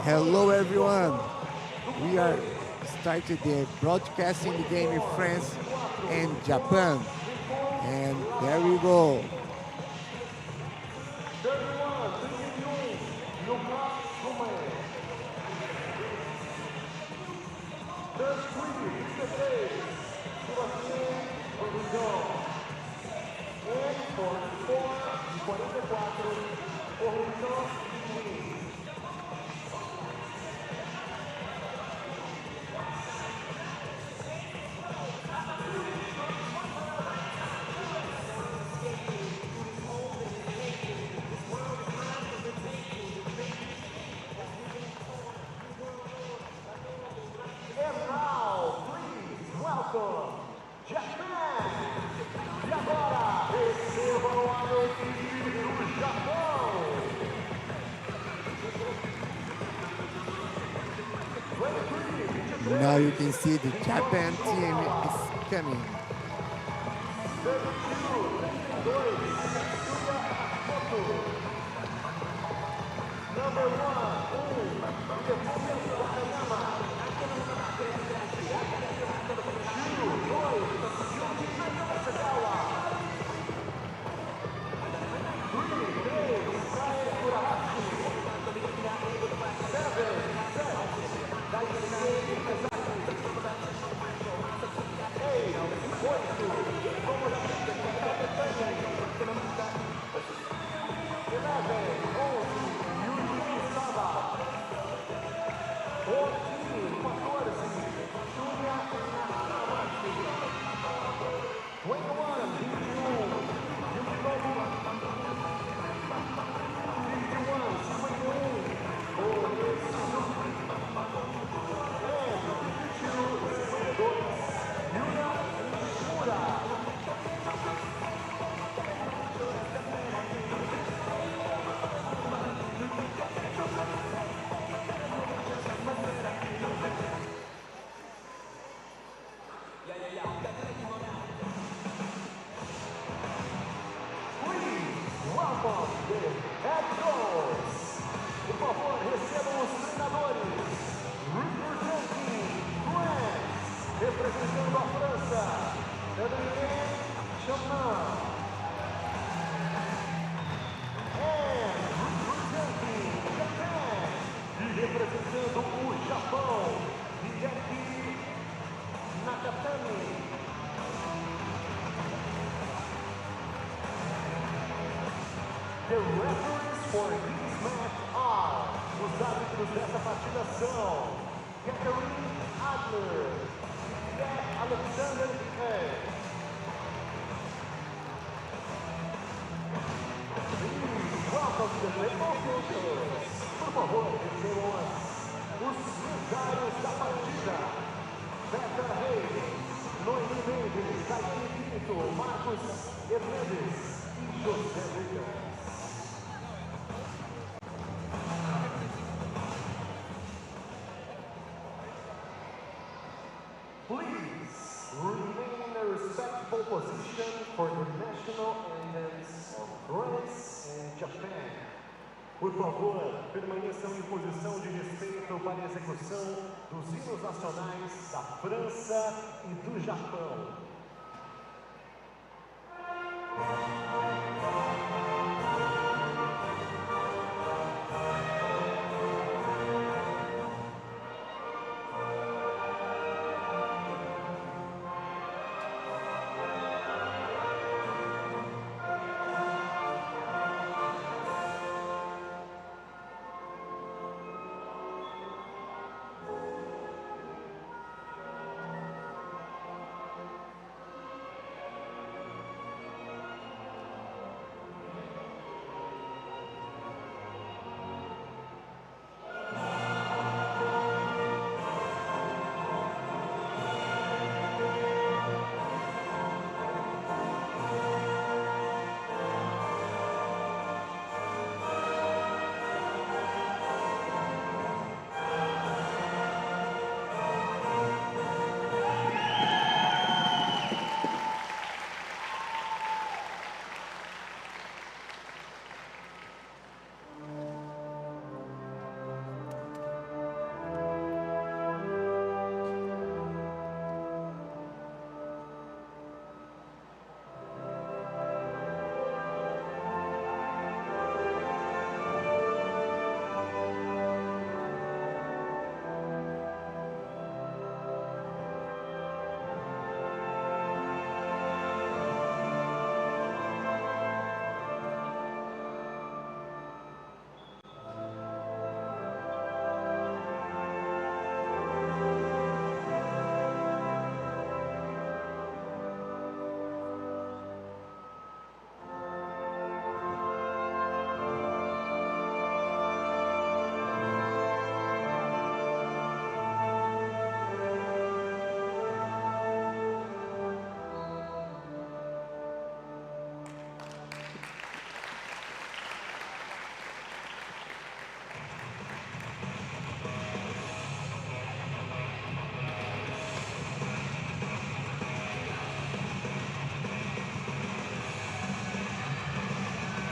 Hello everyone, we are started the broadcasting the game in France and Japan, and there we go. Now you can see the Japan team is coming. Representando a França, Brazilian Paralympic representing Japan, e representando o Japão, Hideki Nakatani. The referees for this match are, os árbitros dessa partida são Catherine Adler, Alexander A. Welcome to the table officials. Por favor, recebam os mesários da partida. Beca Reis, Noemi Mendes, Caetano Pinto, Marcos Hernandes e José Lucas. Please remain in a respectful position for the national anthems of France and Japan. Por favor, permaneçam em posição de respeito para a execução dos hinos nacionais da França e do Japão.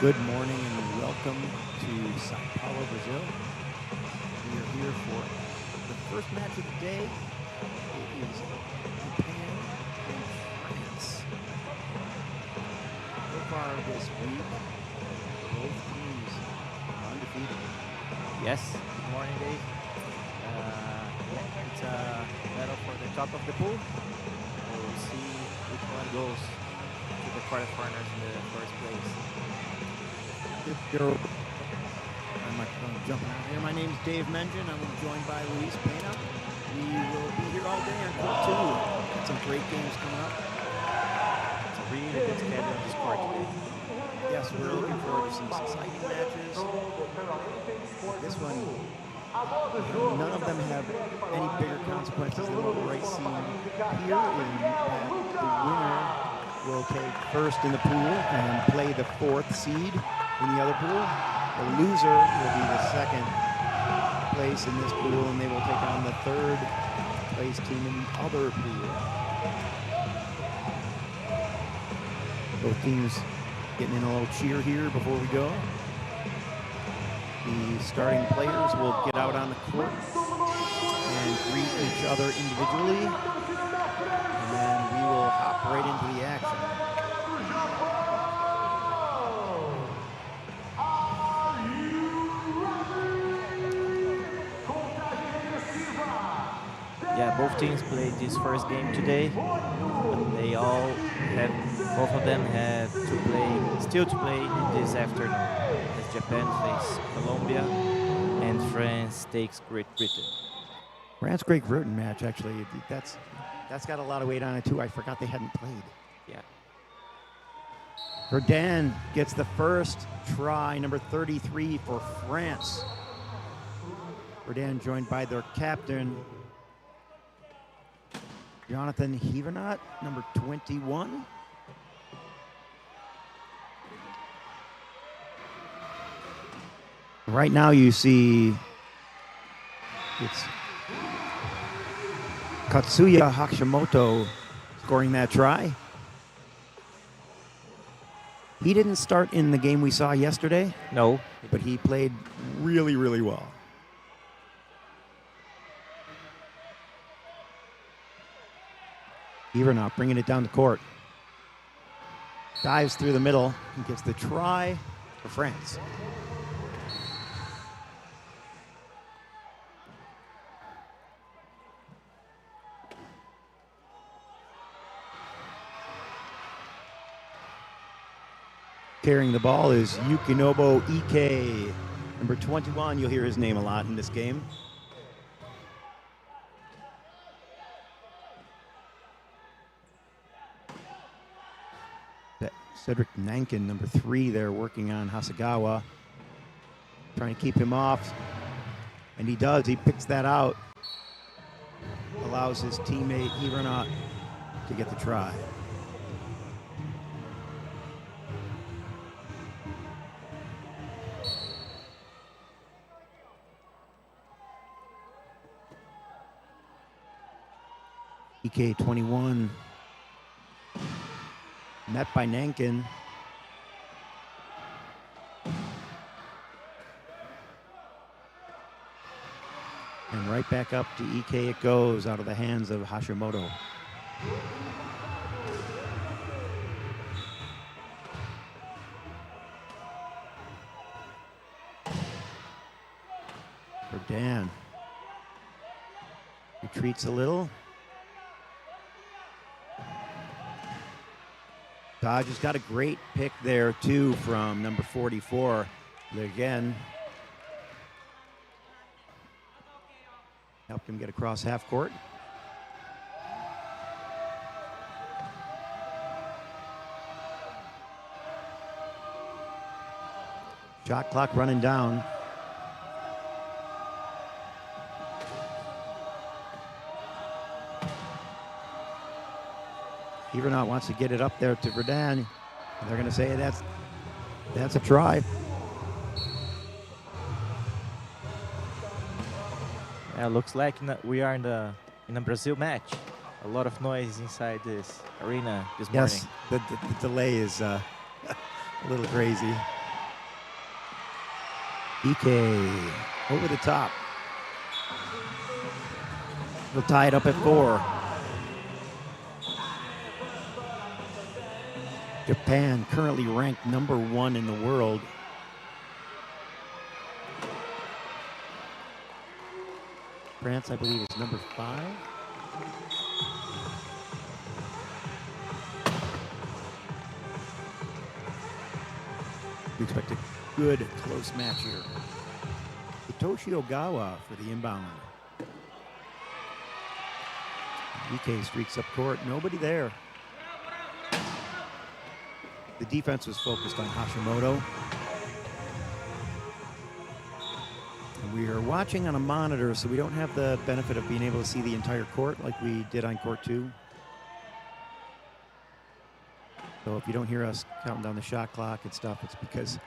Good morning and welcome to São Paulo, Brazil. We are here for the first match of the day. It is Japan and France. So far this week, both teams are undefeated. Yes, good morning, Dave. It's a battle for the top of the pool. We'll see which one goes to the quarterfinals in the first place. I'm jumping out here. My name's Dave Mengen. I'm joined by Luis Pena. We will be here all day on court 2. Got some great games coming up. It's a really good schedule on this court today. Yes, we're looking forward to some exciting matches. This one, none of them have any bigger consequences than what we're seeing here in that the winner will take first in the pool and play the 4th seed in the other pool. The loser will be the 2nd place in this pool, and they will take on the 3rd place team in the other pool. Both teams getting in a little cheer here before we go. The starting players will get out on the court and greet each other individually, and then we will hop right into the action. Yeah, both teams played this first game today, but both of them have still to play this afternoon, as Japan faces Colombia and France takes Great Britain. France-Great Britain match, actually, that's got a lot of weight on it too. I forgot they hadn't played. Yeah. Verdun gets the first try, number 33 for France. Verdun joined by their captain, Jonathan Hivernot, number 21. Right now you see it's Katsuya Hashimoto scoring that try. He didn't start in the game we saw yesterday. No. But he played really, really well. Hivernot bringing it down the court. Dives through the middle and gets the try for France. Carrying the ball is Yukinobu Ike, number 21. You'll hear his name a lot in this game. Cedric Nankin, number 3 there, working on Hasegawa. Trying to keep him off. And he does. He picks that out. Allows his teammate Hivernot to get the try. EK 21. Met by Nankin. And right back up to EK it goes out of the hands of Hashimoto. For Dan. Retreats a little. Dodge has got a great pick there, too, from number 44. Again, helped him get across half court. Shot clock running down. Hivernot wants to get it up there to Verdun. They're going to say that's a try. Yeah, looks like we are in a Brazil match. A lot of noise inside this arena this morning. Yes, the delay is a little crazy. EK over the top. We'll tie it up at 4. Japan currently ranked number 1 in the world. France, I believe, is number 5. We expect a good, close match here. Hitoshi Ogawa for the inbound. EK streaks up court, nobody there. The defense was focused on Hashimoto. And we are watching on a monitor, so we don't have the benefit of being able to see the entire court like we did on court 2. So if you don't hear us counting down the shot clock and stuff, it's because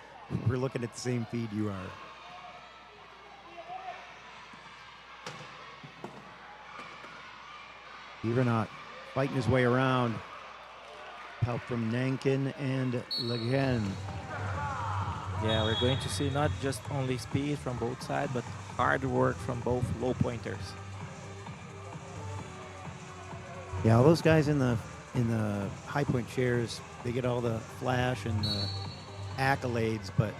we're looking at the same feed you are. Ivanot fighting his way around. Help from Nankin and Leguen. Yeah, we're going to see not just only speed from both sides, but hard work from both low pointers. Yeah, all those guys in the high point chairs, they get all the flash and the accolades, but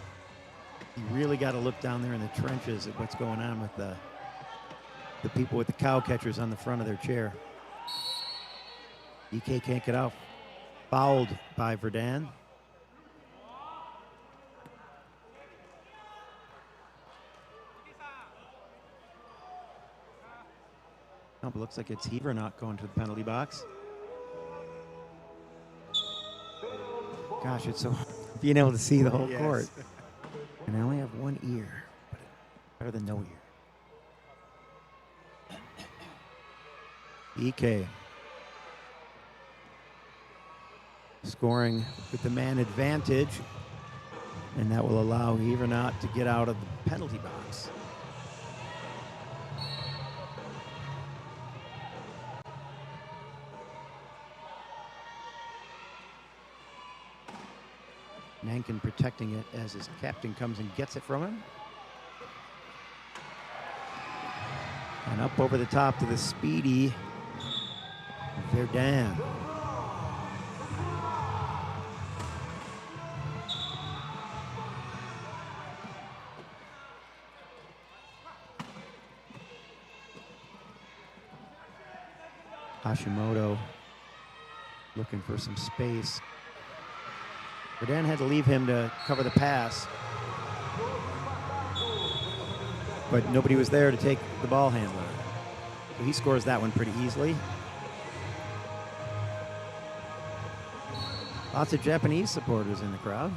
you really got to look down there in the trenches at what's going on with the people with the cow catchers on the front of their chair. EK can't get out. Fouled by Verdun. Oh, but looks like it's Heaver not going to the penalty box. Gosh, it's so being able to see the whole court. And I only have one ear, but better than no ear. EK. Scoring with the man advantage, and that will allow Evernot to get out of the penalty box. Nankin protecting it as his captain comes and gets it from him. And up over the top to the speedy Verdun. Hashimoto looking for some space. Verdun had to leave him to cover the pass, but nobody was there to take the ball handler. So he scores that one pretty easily. Lots of Japanese supporters in the crowd.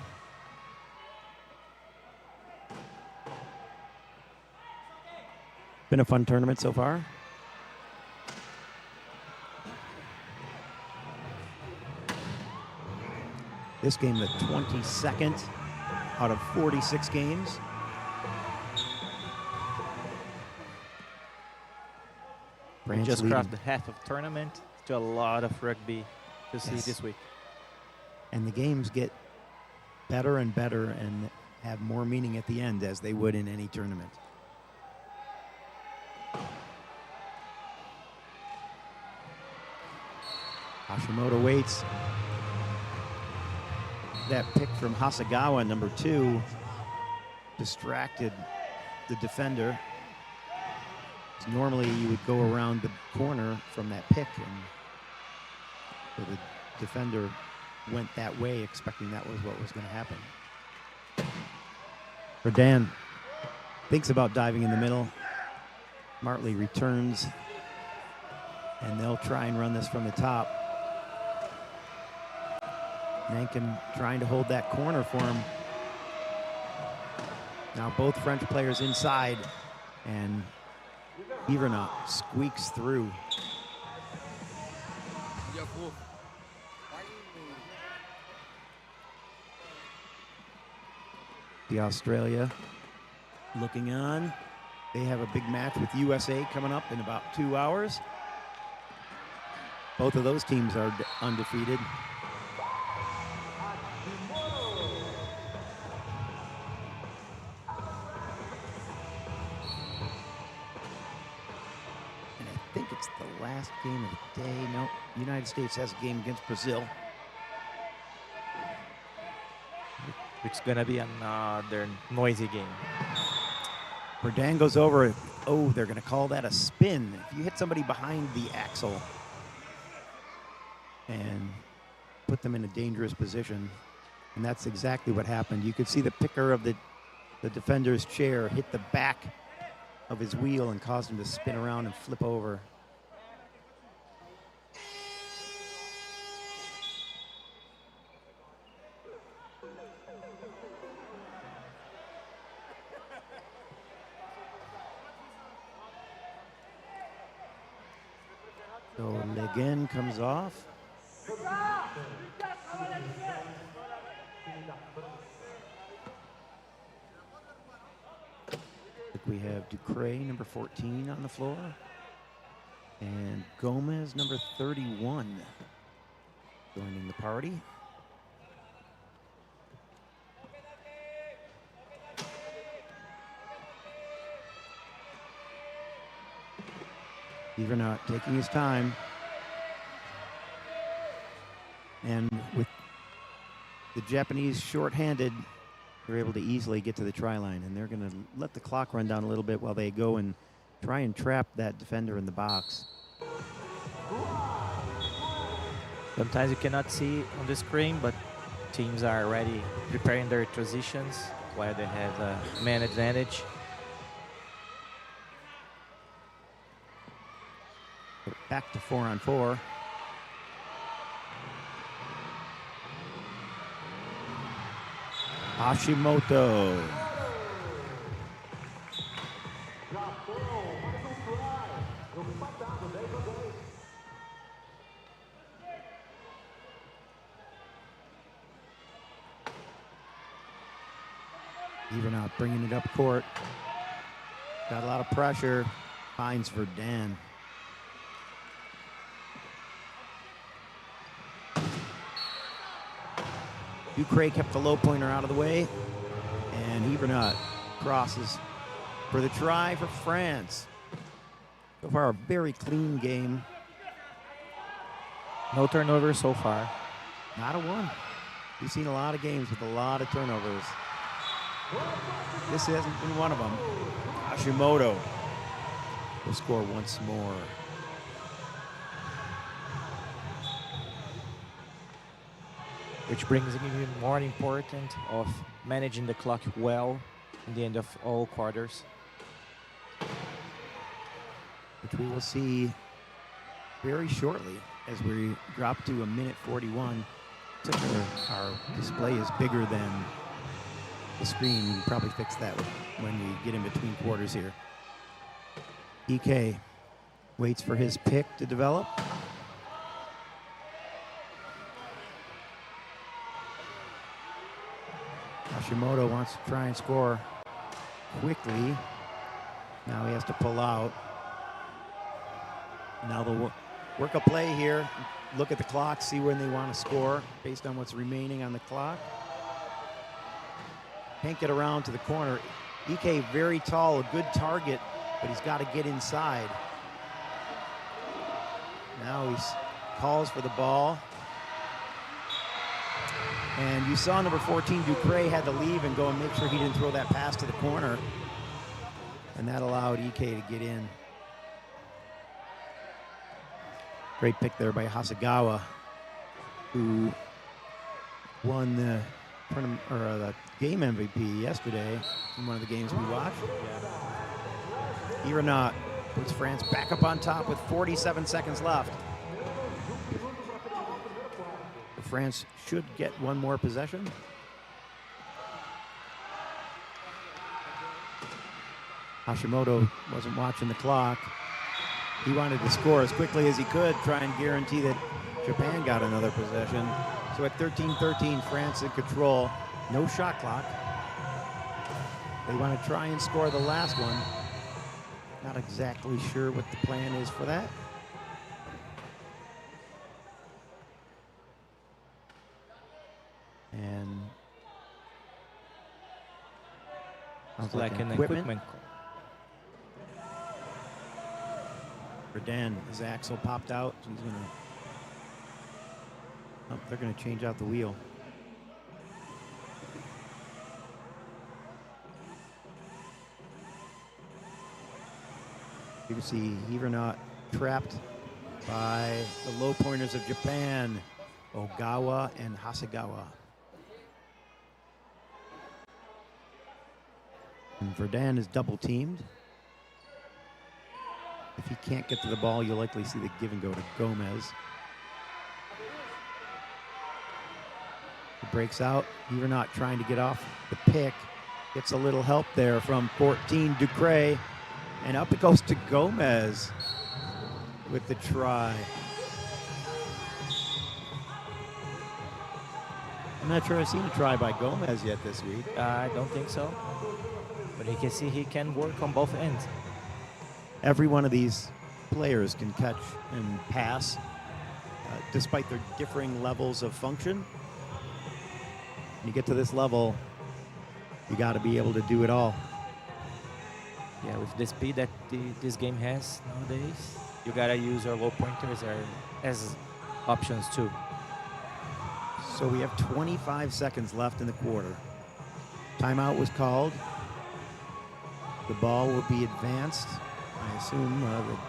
Been a fun tournament so far. This game, the 22nd out of 46 games. We just crossed the half of tournament. Still a lot of rugby to see this week. And the games get better and better and have more meaning at the end, as they would in any tournament. Hashimoto waits. That pick from Hasegawa, number 2, distracted the defender. Normally you would go around the corner from that pick, and so the defender went that way, expecting that was what was going to happen. Verdun thinks about diving in the middle. Martley returns, and they'll try and run this from the top. Nankin trying to hold that corner for him. Now both French players inside, and Ivernot squeaks through. The Australia looking on. They have a big match with USA coming up in about 2 hours. Both of those teams are undefeated. think it's the last game of the day. No, United States has a game against Brazil. It's gonna be another noisy game. Verdun goes over. Oh, they're going to call that a spin. If you hit somebody behind the axle and put them in a dangerous position, and that's exactly what happened. You could see the picker of the defender's chair hit the back of his wheel and caused him to spin around and flip over. So Leguen comes off. We have Ducre, number 14, on the floor. And Gomez, number 31, joining the party. Evernot taking his time. And with the Japanese short-handed, they're able to easily get to the try line, and they're going to let the clock run down a little bit while they go and try and trap that defender in the box. Sometimes you cannot see on the screen, but teams are already preparing their transitions while they have a man advantage. Back to 4-on-4. Hashimoto. Evernot bringing it up court. Got a lot of pressure. Finds Verdun. Ducre kept the low pointer out of the way, and Evernot crosses for the try for France. So far, a very clean game. No turnovers so far. Not a one. We've seen a lot of games with a lot of turnovers. This hasn't been one of them. Hashimoto will score once more. Which brings even more important of managing the clock well in the end of all quarters. Which we will see very shortly as we drop to a minute 41. Our display is bigger than the screen. We can probably fix that when we get in between quarters here. EK waits for his pick to develop. Hashimoto wants to try and score quickly. Now he has to pull out. Now they'll work a play here. Look at the clock, see when they want to score based on what's remaining on the clock. Can't get around to the corner. EK very tall, a good target, but he's got to get inside. Now he calls for the ball. And you saw number 14, Ducre, had to leave and go and make sure he didn't throw that pass to the corner. And that allowed EK to get in. Great pick there by Hasegawa, who won the tournament or the game MVP yesterday in one of the games we watched. Evernot puts France back up on top with 47 seconds left. France should get one more possession. Hashimoto wasn't watching the clock. He wanted to score as quickly as he could, try and guarantee that Japan got another possession. So at 13-13, France in control. No shot clock. They want to try and score the last one. Not exactly sure what the plan is for that. And sounds like an equipment. Verdan, his axle popped out. He's gonna. Oh, they're gonna change out the wheel. You can see Hivernaut trapped by the low pointers of Japan, Ogawa and Hasegawa. And Verdan is double teamed. If he can't get to the ball, you'll likely see the give and go to Gomez. He breaks out. Hivernaut trying to get off the pick. Gets a little help there from 14, Ducre. And up it goes to Gomez with the try. I'm not sure I've seen a try by Gomez yet this week. I don't think so. But you can see he can work on both ends. Every one of these players can catch and pass, despite their differing levels of function. When you get to this level, you got to be able to do it all. Yeah, with the speed that this game has nowadays, you gotta use your low pointers as options too. So we have 25 seconds left in the quarter. Timeout was called. The ball will be advanced. I assume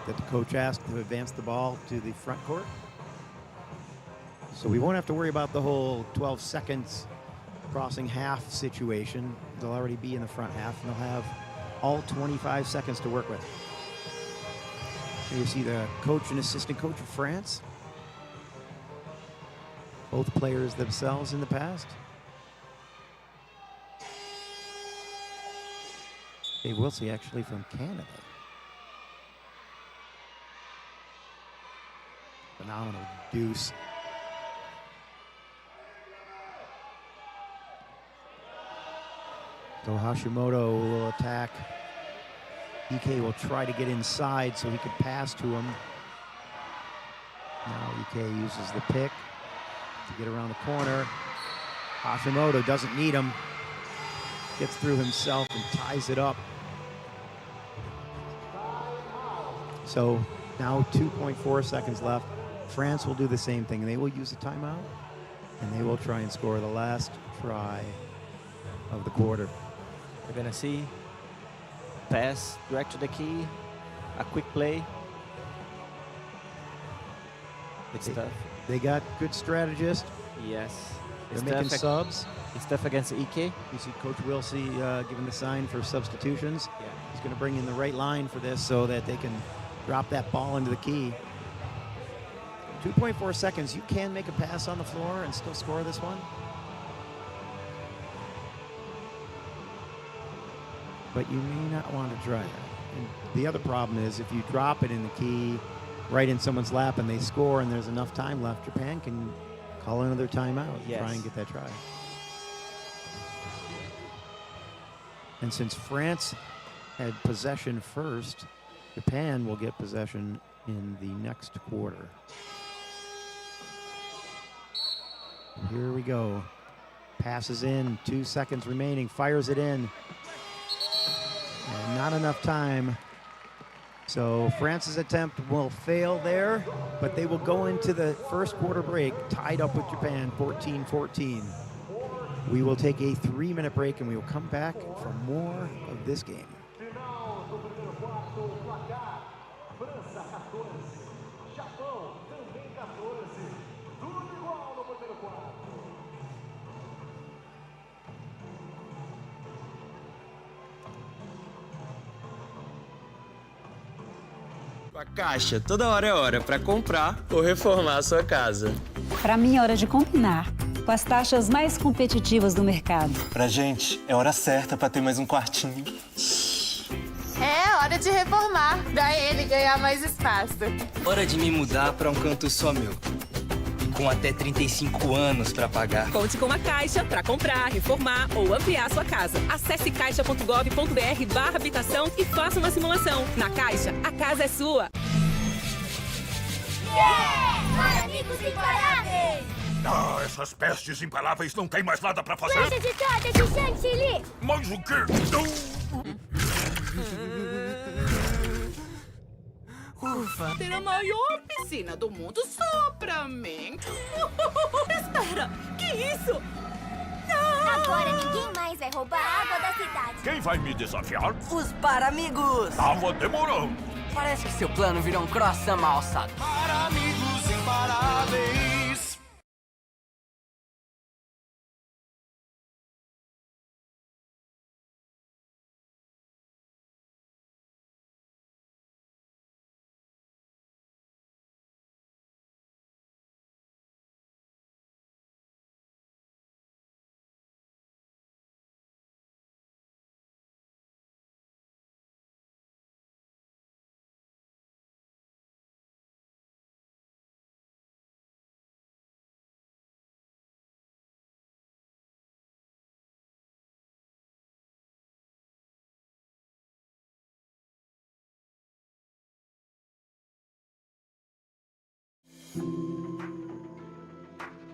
that the coach asked to advance the ball to the front court. So we won't have to worry about the whole 12 seconds crossing half situation. They'll already be in the front half, and they'll have all 25 seconds to work with. So you see the coach and assistant coach of France. Both players themselves in the past. Dave Wilsey actually from Canada. Phenomenal deuce. So Hashimoto will attack. Ike will try to get inside so he could pass to him. Now Ike uses the pick to get around the corner. Hashimoto doesn't need him. Gets through himself and ties it up. So now 2.4 seconds left. France will do the same thing. They will use a timeout, and they will try and score the last try of the quarter. You're gonna see pass direct to the key, a quick play. It's tough. They got good strategists. Yes. They're making subs. It's tough against Ike. You see Coach Wilsey giving the sign for substitutions. Yeah. He's going to bring in the right line for this so that they can drop that ball into the key. 2.4 seconds. You can make a pass on the floor and still score this one. But you may not want to try that. And the other problem is if you drop it in the key right in someone's lap and they score and there's enough time left, Japan can call another timeout and try and get that try. And since France had possession first, Japan will get possession in the next quarter. Here we go. Passes in, 2 seconds remaining, fires it in. And not enough time. So France's attempt will fail there, but they will go into the first quarter break tied up with Japan, 14-14. We will take a 3-minute break and we will come back for more of this game. A Caixa, toda hora é hora para comprar ou reformar a sua casa. Para mim é hora de combinar, com as taxas mais competitivas do mercado. Pra gente, é hora certa para ter mais um quartinho. É hora de reformar, pra ele ganhar mais espaço. Hora de me mudar para um canto só meu. Com até 35 anos para pagar. Conte com a Caixa para comprar, reformar ou ampliar sua casa. Acesse caixa.gov.br/habitação e faça uma simulação. Na Caixa, a casa é sua. Amigos imparáveis! Ah, essas pestes imparáveis não tem mais nada pra fazer. Lança de torta de chantilly! Mais o quê? Ufa! Ter a maior piscina do mundo só pra mim. Espera, que isso? Agora ninguém mais vai roubar a água da cidade. Quem vai me desafiar? Os Paramigos! Tava demorando. Parece que seu plano virou um croissant mal alçado. Para amigos imparáveis.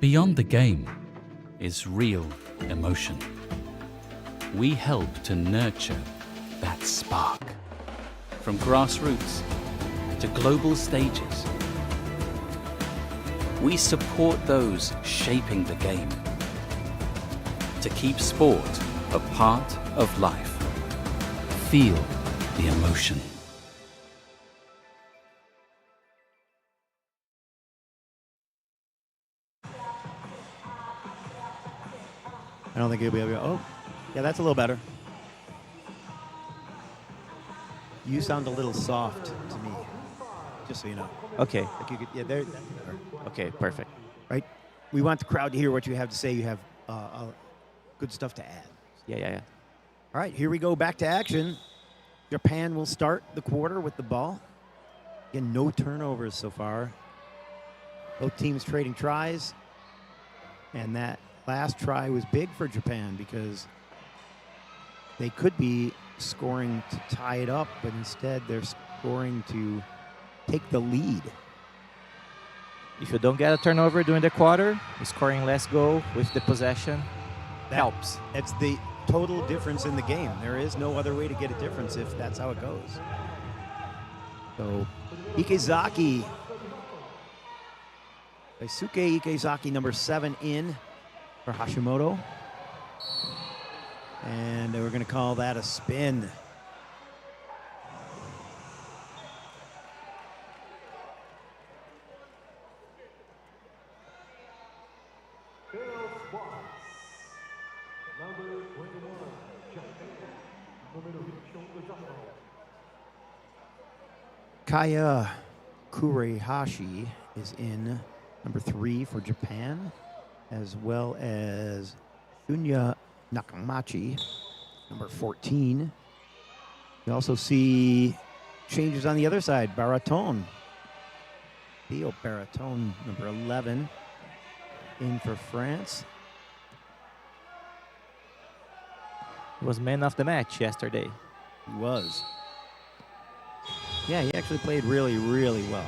Beyond the game is real emotion. We help to nurture that spark. From grassroots to global stages, we support those shaping the game to keep sport a part of life. Feel the emotion. I don't think he'll be able to go. Oh, yeah, that's a little better. You sound a little soft to me, just so you know. Okay. Like you could, yeah, there. Okay, perfect. Right? We want the crowd to hear what you have to say. You have good stuff to add. Yeah. All right, here we go. Back to action. Japan will start the quarter with the ball. Again, no turnovers so far. Both teams trading tries. And that last try was big for Japan because they could be scoring to tie it up, but instead they're scoring to take the lead. If you don't get a turnover during the quarter, scoring less goal with the possession helps. That's the total difference in the game. There is no other way to get a difference if that's how it goes. So Ikezaki, Daisuke Ikezaki, number 7 in for Hashimoto. And we're going to call that a spin. Kaya Kurehashi is in, number 3 for Japan, as well as Shunya Nakamachi, number 14. You also see changes on the other side. Baraton, Theo Baraton, number 11, in for France. He was man of the match yesterday. He was. Yeah, he actually played really, really well.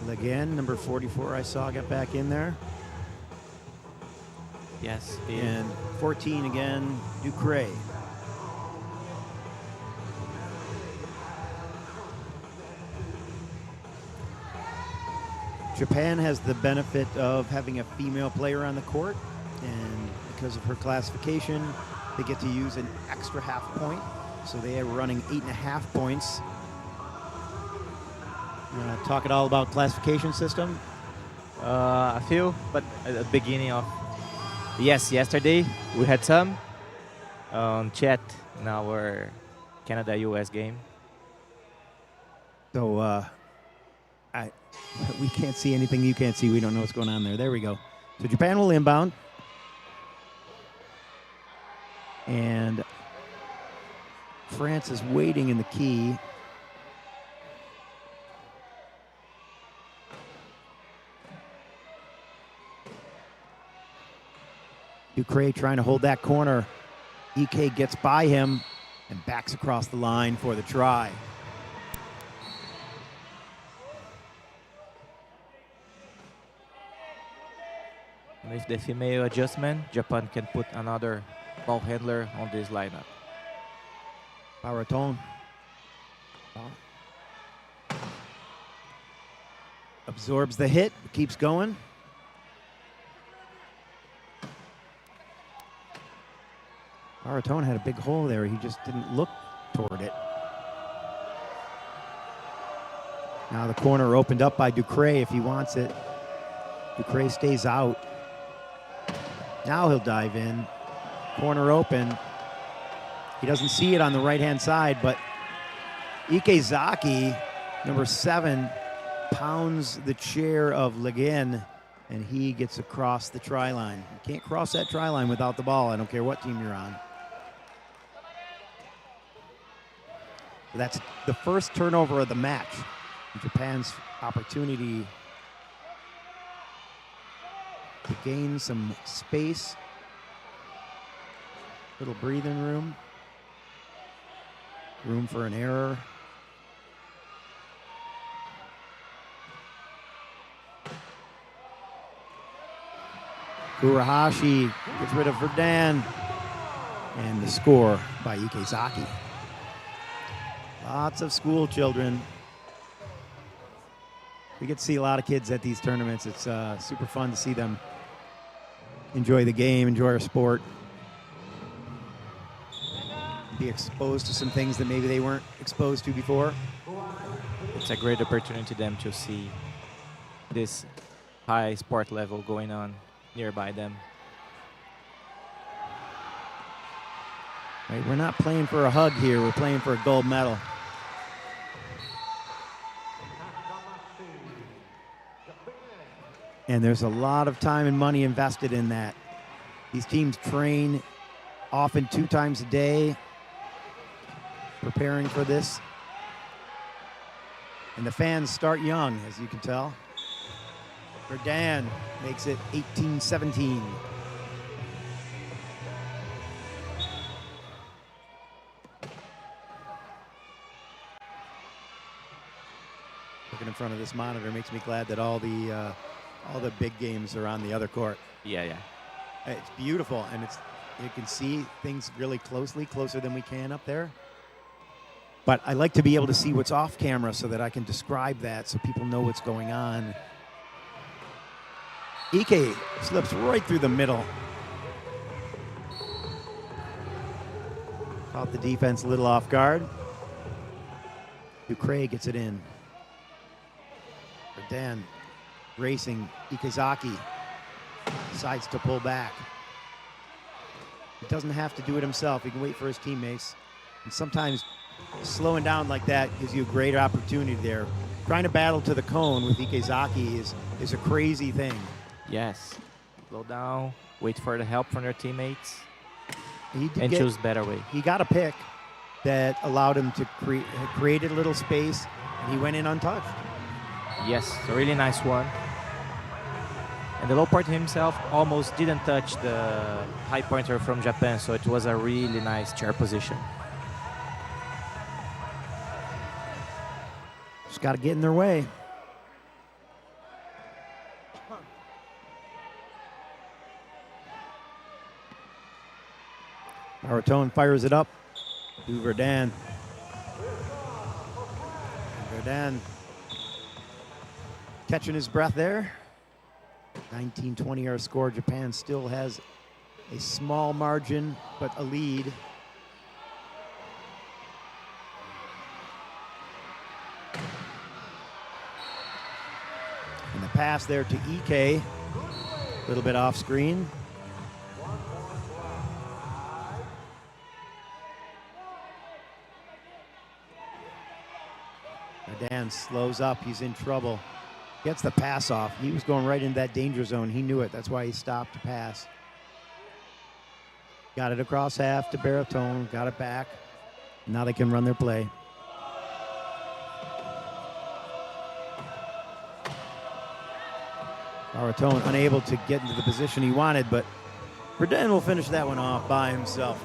Again, number 44 I saw get back in there. Yes. And 14 again, Ducre. Japan has the benefit of having a female player on the court, and because of her classification, they get to use an extra half point. So they are running 8.5 points. Talk it all about classification system? A few, but at the beginning of... Yes, yesterday we had some on chat in our Canada-US game. So we can't see anything you can't see. We don't know what's going on there. There we go. So Japan will inbound. And France is waiting in the key. Ducre trying to hold that corner. EK gets by him and backs across the line for the try. With the female adjustment, Japan can put another ball handler on this lineup. Baraton absorbs the hit, keeps going. Baraton had a big hole there. He just didn't look toward it. Now the corner opened up by Ducre if he wants it. Ducre stays out. Now he'll dive in. Corner open. He doesn't see it on the right-hand side, but Ikezaki, number 7, pounds the chair of Legin, and he gets across the try line. You can't cross that try line without the ball. I don't care what team you're on. That's the first turnover of the match. Japan's opportunity to gain some space, little breathing room, room for an error. Kurahashi gets rid of Verdun, and the score by Ikezaki. Lots of school children. We get to see a lot of kids at these tournaments. It's super fun to see them enjoy the game, enjoy our sport, be exposed to some things that maybe they weren't exposed to before. It's a great opportunity to them to see this high sport level going on nearby them. Right, we're not playing for a hug here. We're playing for a gold medal. And there's a lot of time and money invested in that. These teams train often 2 times a day, preparing for this. And the fans start young, as you can tell. Verdun makes it 18-17. Looking in front of this monitor makes me glad that all the big games are on the other court. Yeah. It's beautiful, and you can see things really closely, closer than we can up there. But I like to be able to see what's off camera so that I can describe that so people know what's going on. Ike slips right through the middle. Caught the defense a little off guard. Ducre gets it in. Verdun racing. Ikezaki decides to pull back. He doesn't have to do it himself. He can wait for his teammates. And sometimes slowing down like that gives you a great opportunity there. Trying to battle to the cone with Ikezaki is a crazy thing. Yes. Slow down, wait for the help from their teammates, and choose better way. He got a pick that allowed him to create a little space, and he went in untouched. Yes, a really nice one. And the low point himself almost didn't touch the high pointer from Japan, so it was a really nice chair position. Just got to get in their way. Baraton fires it up to Verdun. Verdun catching his breath there. 19-20 our score. Japan still has a small margin, but a lead. And the pass there to Ike, a little bit off screen. Verdun slows up, he's in trouble. Gets the pass off. He was going right into that danger zone. He knew it. That's why he stopped to pass. Got it across half to Baraton. Got it back. Now they can run their play. Baraton unable to get into the position he wanted, but Verdun will finish that one off by himself.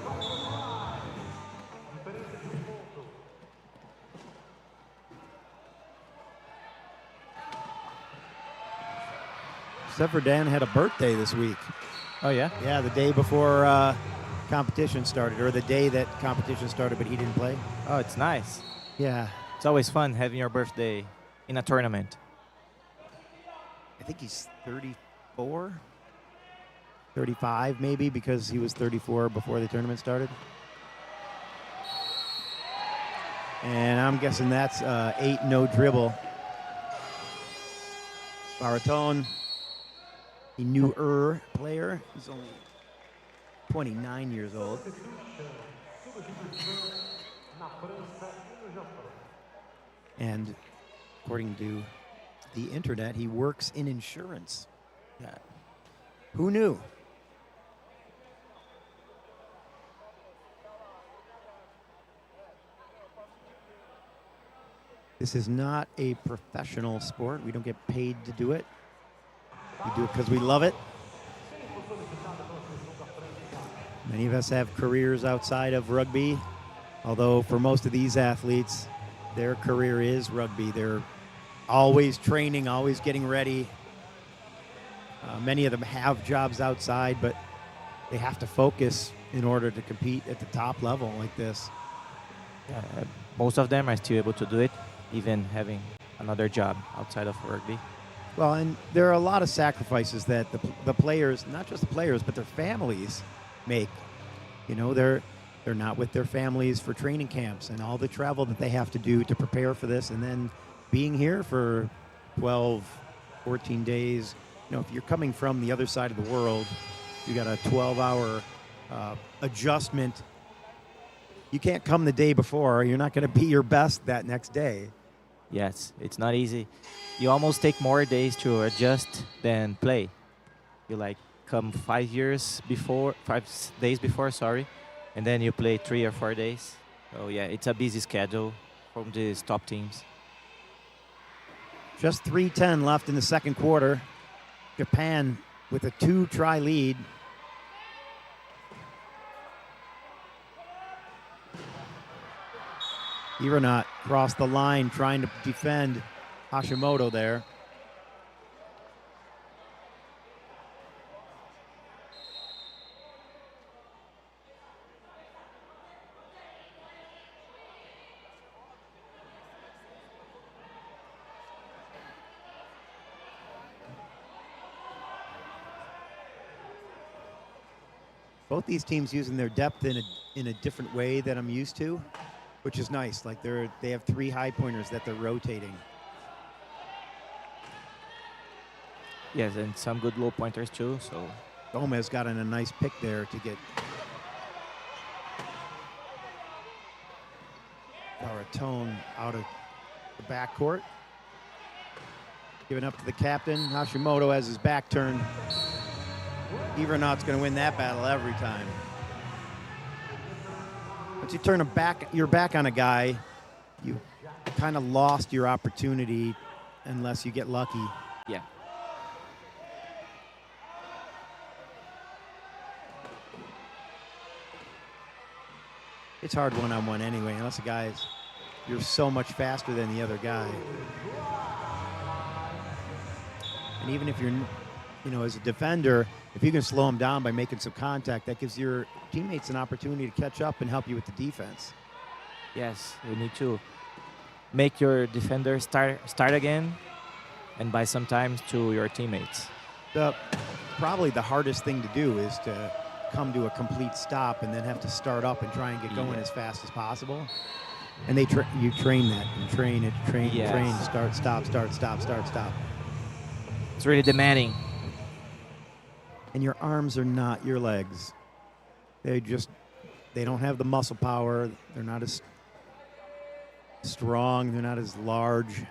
Severdan had a birthday this week. Oh, yeah? Yeah, the day before competition started, or the day that competition started, but he didn't play. Oh, it's nice. Yeah. It's always fun having your birthday in a tournament. I think he's 34, 35 maybe, because he was 34 before the tournament started. And I'm guessing that's 8 no dribble. Baratone, a newer player. He's only 29 years old. And according to the internet, he works in insurance. Yeah. Who knew? This is not a professional sport. We don't get paid to do it. We do it because we love it. Many of us have careers outside of rugby, although for most of these athletes, their career is rugby. They're always training, always getting ready. Many of them have jobs outside, but they have to focus in order to compete at the top level like this. Yeah, most of them are still able to do it, even having another job outside of rugby. Well, and there are a lot of sacrifices that the players, not just the players, but their families make. You know, they're not with their families for training camps and all the travel that they have to do to prepare for this, and then being here for 12, 14 days. You know, if you're coming from the other side of the world, you got a 12-hour adjustment. You can't come the day before. You're not going to be your best that next day. Yes, it's not easy. You almost take more days to adjust than play. You like come 5 days before, and then you play 3 or 4 days. So yeah, it's a busy schedule from these top teams. Just 3:10 left in the second quarter. Japan with a 2-try lead. Iranot crossed the line trying to defend Hashimoto there. Both these teams using their depth in a different way that I'm used to, which is nice. Like they have 3 high pointers that they're rotating. Yes, and some good low pointers too. So Gomez got in a nice pick there to get Baratone out of the backcourt. Giving up to the captain. Hashimoto has his back turned. Iranot's going to win that battle every time. Once you turn your back on a guy, you kind of lost your opportunity unless you get lucky. yeah. It's hard one-on-one anyway, unless you're so much faster than the other guy. And even if you're, as a defender, if you can slow them down by making some contact, that gives your teammates an opportunity to catch up and help you with the defense. Yes, you need to make your defender start again, and by sometimes to your teammates. Probably the hardest thing to do is to come to a complete stop and then have to start up and try and get going as fast as possible. And you train that and train it, train, start, stop, start, stop, start, stop. It's really demanding. And your arms are not your legs. They don't have the muscle power. They're not as strong. They're not as large.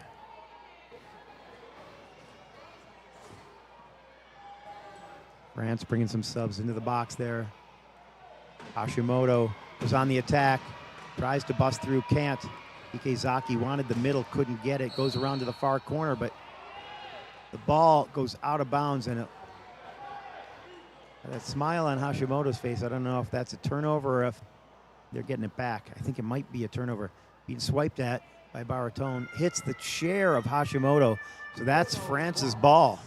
France bringing some subs into the box there. Hashimoto was on the attack. Tries to bust through, can't. Ikezaki wanted the middle, couldn't get it. Goes around to the far corner, but the ball goes out of bounds, and that smile on Hashimoto's face, I don't know if that's a turnover or if they're getting it back. I think it might be a turnover. Being swiped at by Baratone. Hits the chair of Hashimoto. So that's France's ball.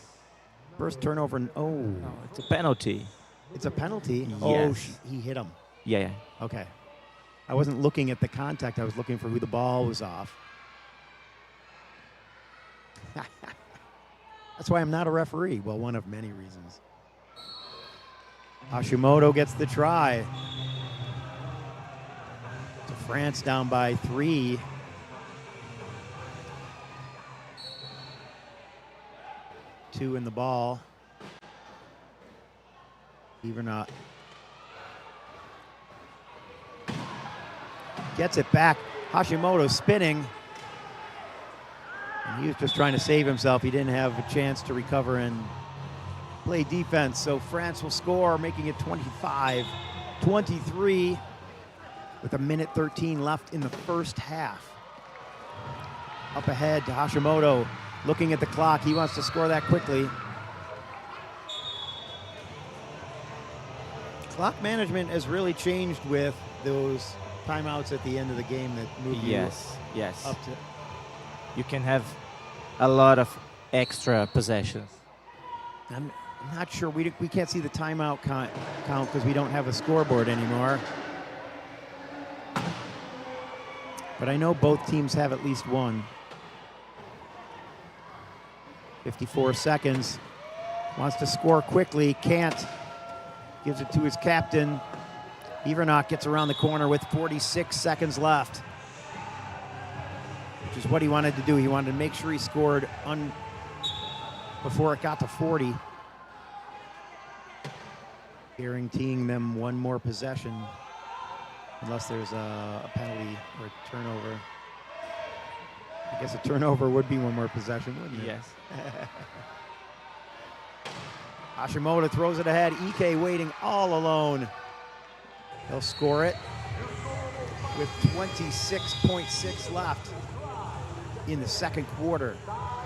First turnover. No, it's a penalty. It's a penalty? Yes. Oh, he hit him. Yeah. Okay. I wasn't looking at the contact. I was looking for who the ball was off. That's why I'm not a referee. Well, one of many reasons. Hashimoto gets the try. So France down by 3. Two in the ball. Even not. Gets it back. Hashimoto spinning. And he was just trying to save himself. He didn't have a chance to recover and play defense. So France will score, making it 25-23 with 1:13 left in the first half. Up ahead to Hashimoto, looking at the clock. He wants to score that quickly. Clock management has really changed with those timeouts at the end of the game that move Yes. up to. You can have a lot of extra possessions. I'm not sure. We can't see the timeout count because we don't have a scoreboard anymore. But I know both teams have at least one. 54 seconds. Wants to score quickly. Can't. Gives it to his captain. Ivernok gets around the corner with 46 seconds left, which is what he wanted to do. He wanted to make sure he scored before it got to 40. Guaranteeing them one more possession, unless there's a penalty or a turnover. I guess a turnover would be one more possession, wouldn't it? Yes. Hashimoto throws it ahead. Ike waiting all alone. They'll score it with 26.6 left in the second quarter.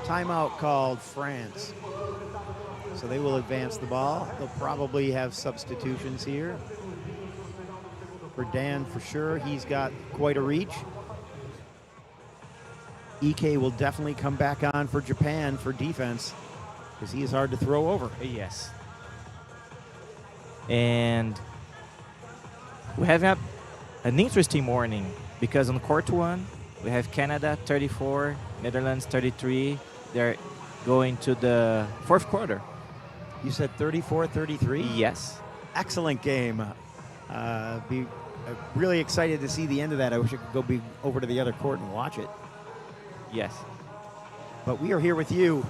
Timeout called France. So they will advance the ball. They'll probably have substitutions here. For Dan, for sure, he's got quite a reach. Ike will definitely come back on for Japan for defense because he is hard to throw over. Yes. And we have an interesting morning because on court 1, we have Canada 34, Netherlands 33. They're going to the fourth quarter. You said 34-33? Yes. Excellent game. Be really excited to see the end of that. I wish I could go over to the other court and watch it. Yes. But we are here with you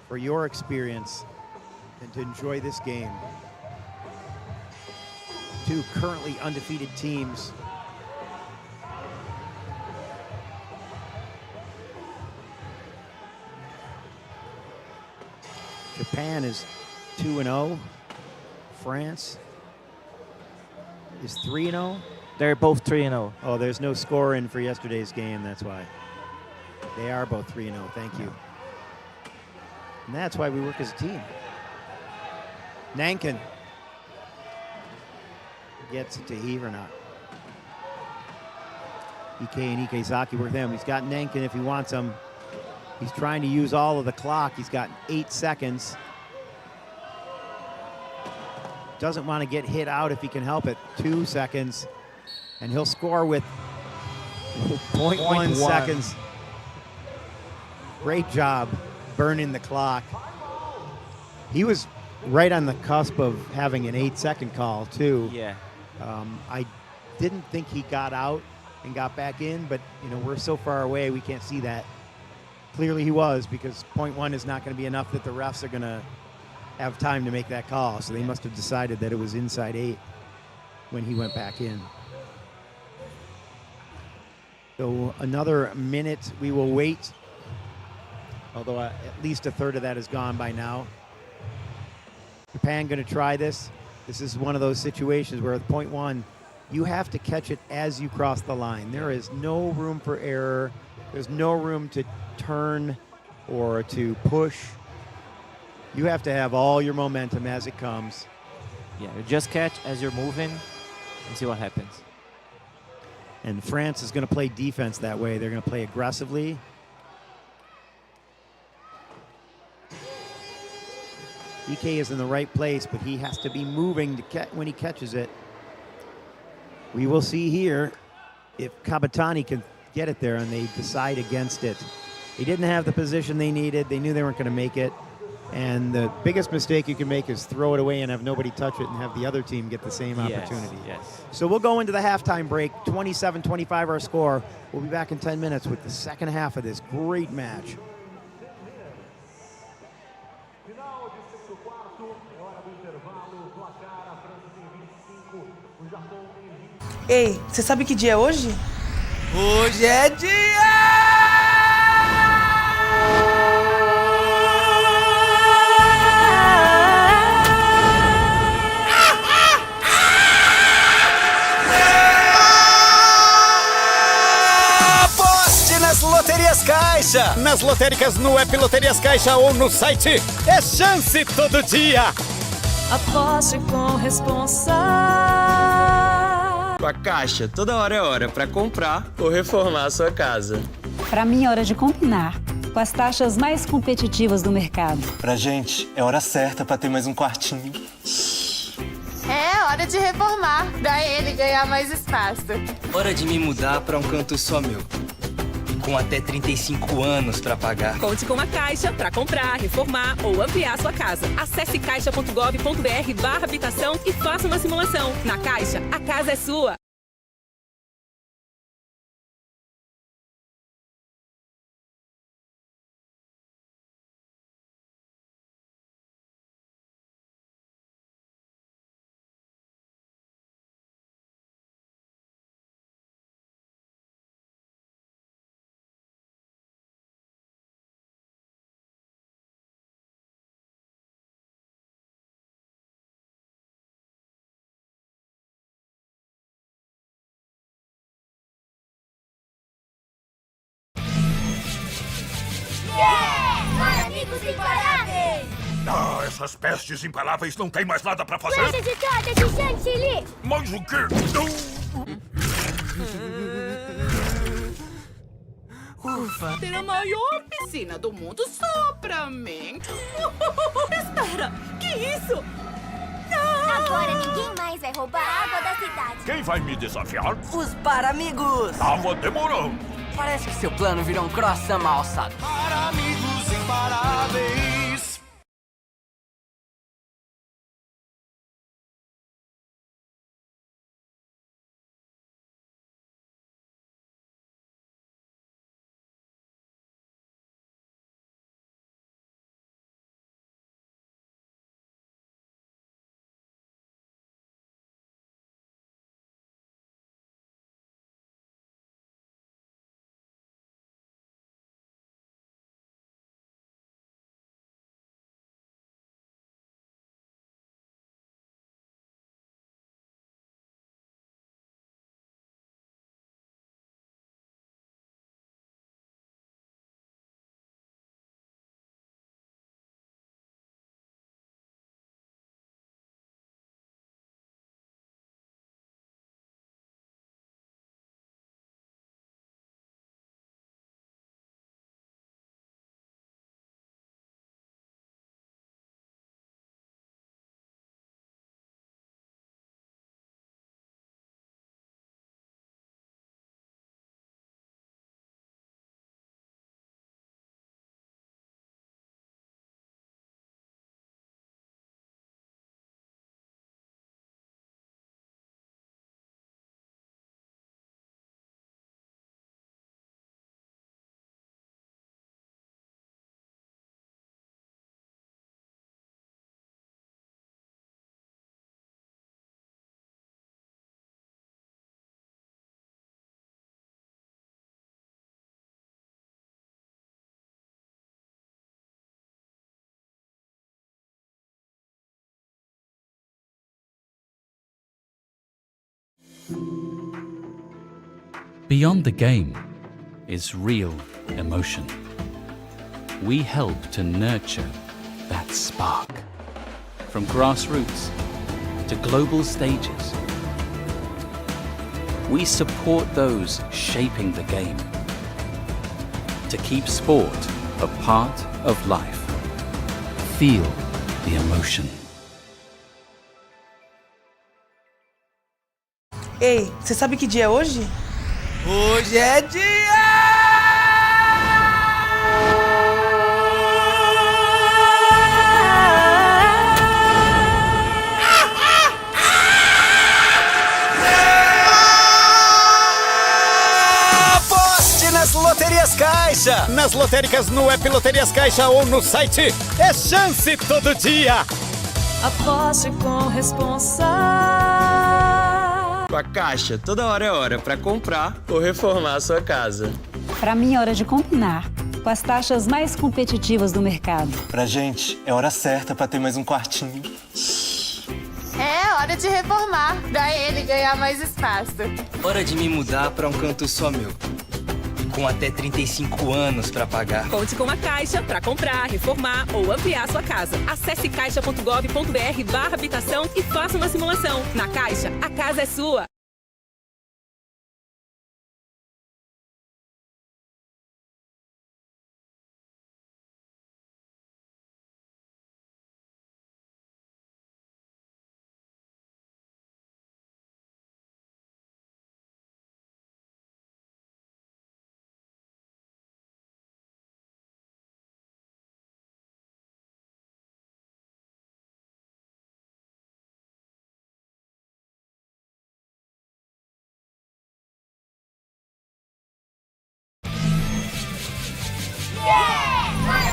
for your experience and to enjoy this game. Two currently undefeated teams. Japan is 2-0. France is 3-0. They're both 3-0. Oh, there's no score in for yesterday's game, that's why. They are both 3-0, thank you. And that's why we work as a team. Nankin gets it to Ivernok. Ike and Ikezaki with him. He's got Nankin if he wants him. He's trying to use all of the clock. He's got 8 seconds. Doesn't want to get hit out if he can help it. 2 seconds. And he'll score with 0.1 seconds. Great job burning the clock. He was right on the cusp of having an 8-second call, too. Yeah. I didn't think he got out and got back in, but we're so far away we can't see that. Clearly he was, because 0.1 is not going to be enough that the refs are going to have time to make that call. So they must have decided that it was inside 8 when he went back in. So another minute we will wait, although at least a third of that is gone by now. Japan going to try this. This is one of those situations where with 0.1, you have to catch it as you cross the line. There is no room for error. There's no room to turn or to push. You have to have all your momentum as it comes. Yeah, you just catch as you're moving and see what happens. And France is going to play defense that way. They're going to play aggressively. EK is in the right place, but he has to be moving to when he catches it. We will see here if Kabatani can get it there, and they decide against it. He didn't have the position they needed. They knew they weren't going to make it. And the biggest mistake you can make is throw it away and have nobody touch it and have the other team get the same opportunity. Yes. So we'll go into the halftime break. 27-25 our score. We'll be back in 10 minutes with the second half of this great match. Ei, você sabe que dia é hoje? Hoje é dia! Aposte nas Loterias Caixa! Nas lotéricas no app Loterias Caixa ou no site. É chance todo dia! Aposte com responsa. Com a Caixa, toda hora é hora para comprar ou reformar a sua casa. Para mim é hora de combinar com as taxas mais competitivas do mercado. Pra gente, é hora certa para ter mais um quartinho. É hora de reformar, pra ele ganhar mais espaço. Hora de me mudar para um canto só meu. Com até 35 anos para pagar. Conte com a Caixa para comprar, reformar ou ampliar sua casa. Acesse caixa.gov.br/habitação e faça uma simulação. Na Caixa, a casa é sua. Amigos imparáveis! Ah, essas pestes imparáveis não têm mais nada pra fazer? Flecha de torta de chantilly! Mas o quê? Ufa! Ter a maior piscina do mundo só pra mim. Espera, que isso? Agora ninguém mais vai roubar a água da cidade. Quem vai me desafiar? Os Paramigos! Tava demorando. Parece que seu plano virou um croissant mal alçado. Para amigos imparáveis. Beyond the game is real emotion. We help to nurture that spark. From grassroots to global stages, we support those shaping the game to keep sport a part of life. Feel the emotion. Ei, você sabe que dia é hoje? Hoje é dia! Nas Loterias Caixa, nas lotéricas no app Loterias Caixa ou no site. É chance todo dia. Aposte com responsa. Com a Caixa, toda hora é hora para comprar ou reformar a sua casa. Para mim é hora de combinar com as taxas mais competitivas do mercado. Pra gente, é hora certa pra ter mais um quartinho. É hora de reformar, pra ele ganhar mais espaço. Hora de me mudar para um canto só meu. Com até 35 anos para pagar. Conte com a Caixa para comprar, reformar ou ampliar sua casa. Acesse caixa.gov.br/habitação e faça uma simulação. Na Caixa, a casa é sua.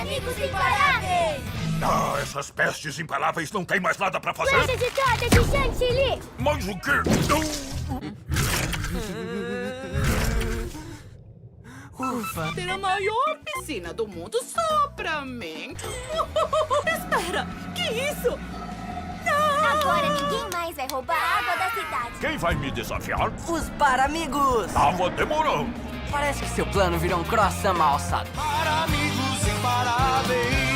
Amigos imparáveis! Ah, essas pestes imparáveis não tem mais nada pra fazer? Flecha de torta de chantilly! Mas o quê? Ufa, ter a maior piscina do mundo só pra mim. Espera, que isso? Agora ninguém mais vai roubar a água da cidade. Quem vai me desafiar? Os Paramigos! Tava demorando. Parece que seu plano virou um croissant mal alçado. Para amigos imparáveis.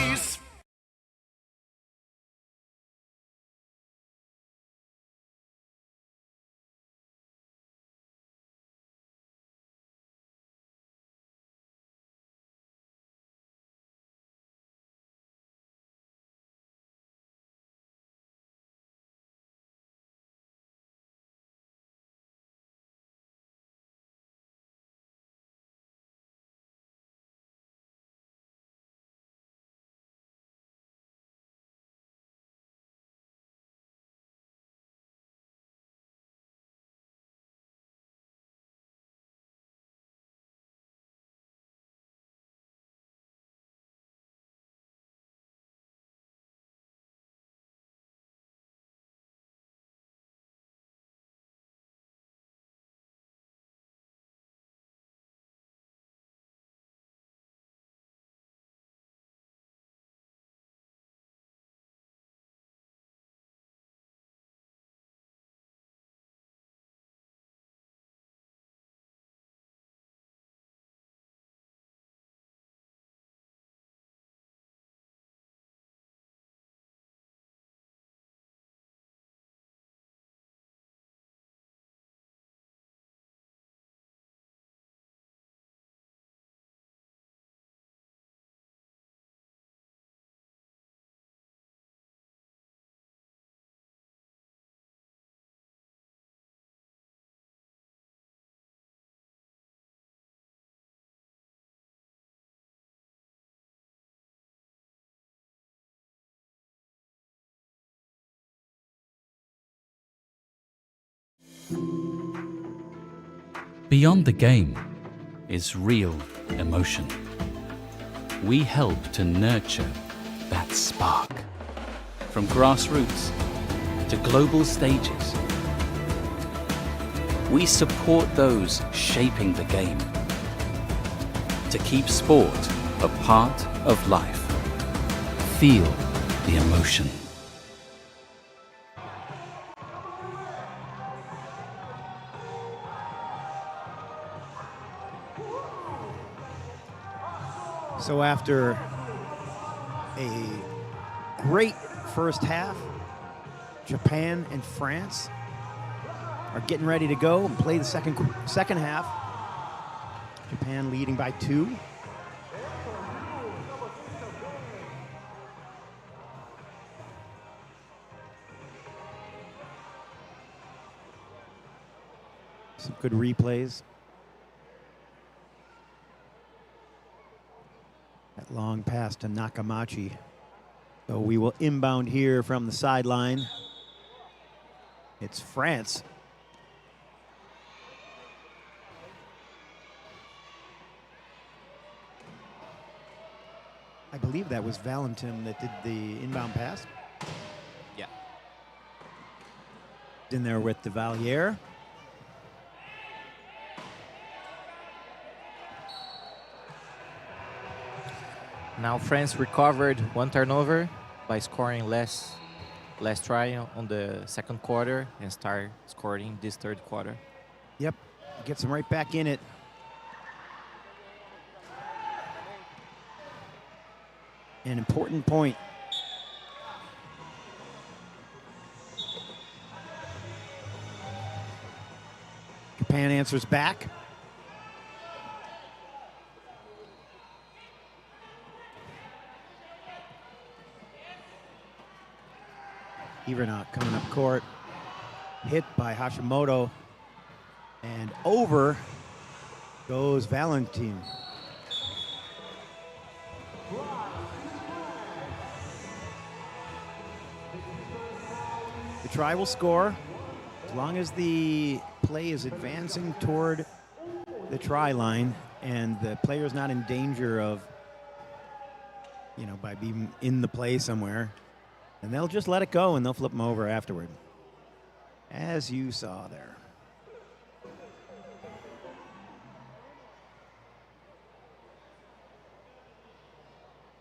Beyond the game is real emotion. We help to nurture that spark. From grassroots to global stages, we support those shaping the game to keep sport a part of life. Feel the emotion. So after a great first half, Japan and France are getting ready to go and play the second half. Japan leading by 2. Some good replays. That long pass to Nakamachi. So we will inbound here from the sideline. It's France. I believe that was Valentin that did the inbound pass. Yeah. In there with WWR. Now France recovered one turnover by scoring last try on the second quarter and start scoring this third quarter. Yep, gets them right back in it. An important point. Japan answers back. Ivanov coming up court. Hit by Hashimoto. And over goes Valentin. The try will score as long as the play is advancing toward the try line and the player is not in danger of, by being in the play somewhere. And they'll just let it go and they'll flip them over afterward, as you saw there.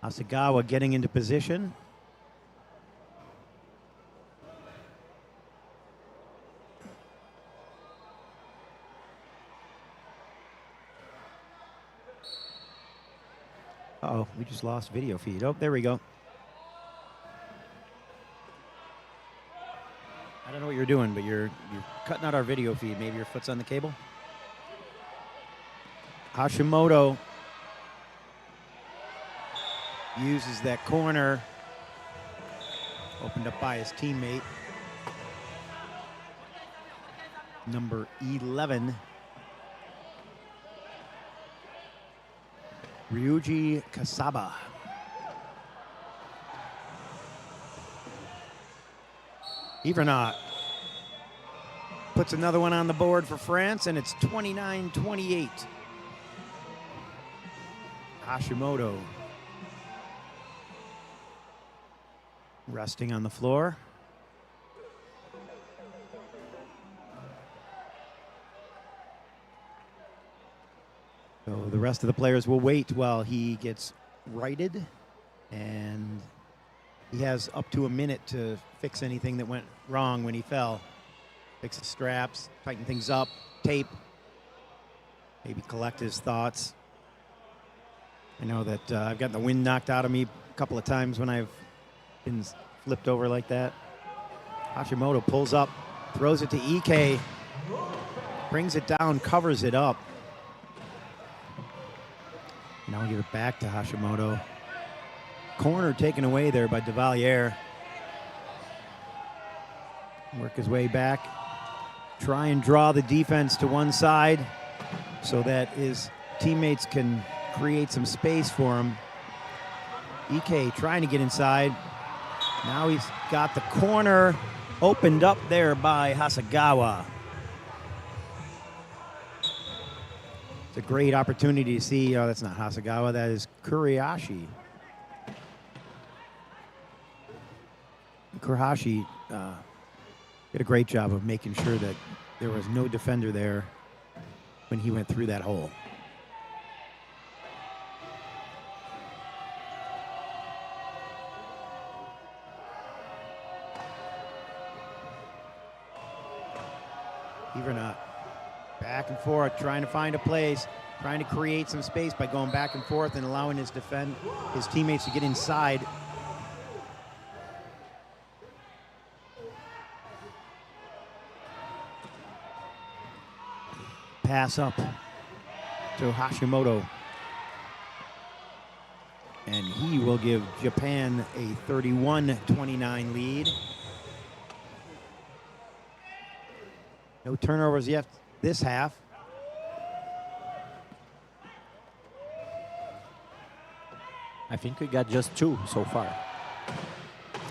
Asagawa getting into position. Uh-oh, we just lost video feed. Oh, there we go. I don't know what you're doing, but you're cutting out our video feed. Maybe your foot's on the cable. Hashimoto uses that corner, opened up by his teammate, number 11, Ryuji Kasaba. Ivanov puts another one on the board for France, and it's 29-28. Hashimoto resting on the floor. So the rest of the players will wait while he gets righted, and he has up to a minute to fix anything that went wrong when he fell. Fix the straps, tighten things up, tape, maybe collect his thoughts. I know that I've gotten the wind knocked out of me a couple of times when I've been flipped over like that. Hashimoto pulls up, throws it to Ike, brings it down, covers it up. Now we give it back to Hashimoto. Corner taken away there by WWR. Work his way back. Try and draw the defense to one side so that his teammates can create some space for him. Ike trying to get inside. Now he's got the corner opened up there by Hasegawa. It's a great opportunity to see. Oh, that's not Hasegawa. That is Kurihashi. Kurihashi did a great job of making sure that there was no defender there when he went through that hole. Ivanov back and forth, trying to find a place, trying to create some space by going back and forth and allowing his teammates to get inside. Pass up to Hashimoto. And he will give Japan a 31-29 lead. No turnovers yet this half. I think we got just 2 so far.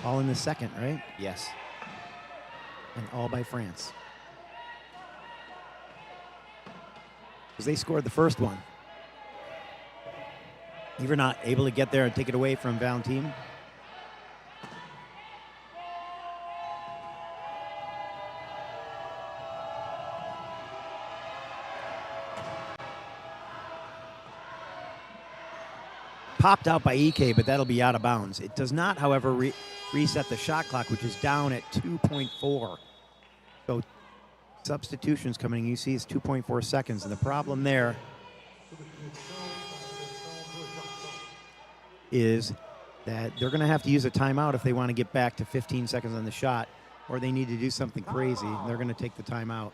All in the second, right? Yes. And all by France. Because they scored the first one. You were not able to get there and take it away from Valentine. Popped out by EK, but that'll be out of bounds. It does not, however, reset the shot clock, which is down at 2.4. So substitutions coming, you see, is 2.4 seconds. And the problem there is that they're going to have to use a timeout if they want to get back to 15 seconds on the shot, or they need to do something crazy. They're going to take the timeout.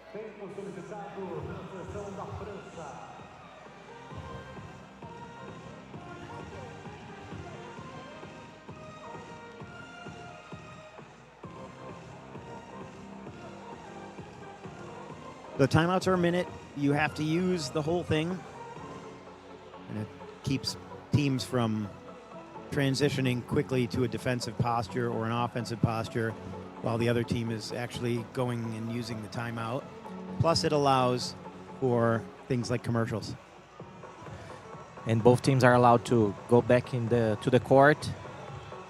The timeouts are a minute. You have to use the whole thing. And it keeps teams from transitioning quickly to a defensive posture or an offensive posture while the other team is actually going and using the timeout. Plus, it allows for things like commercials. And both teams are allowed to go back to the court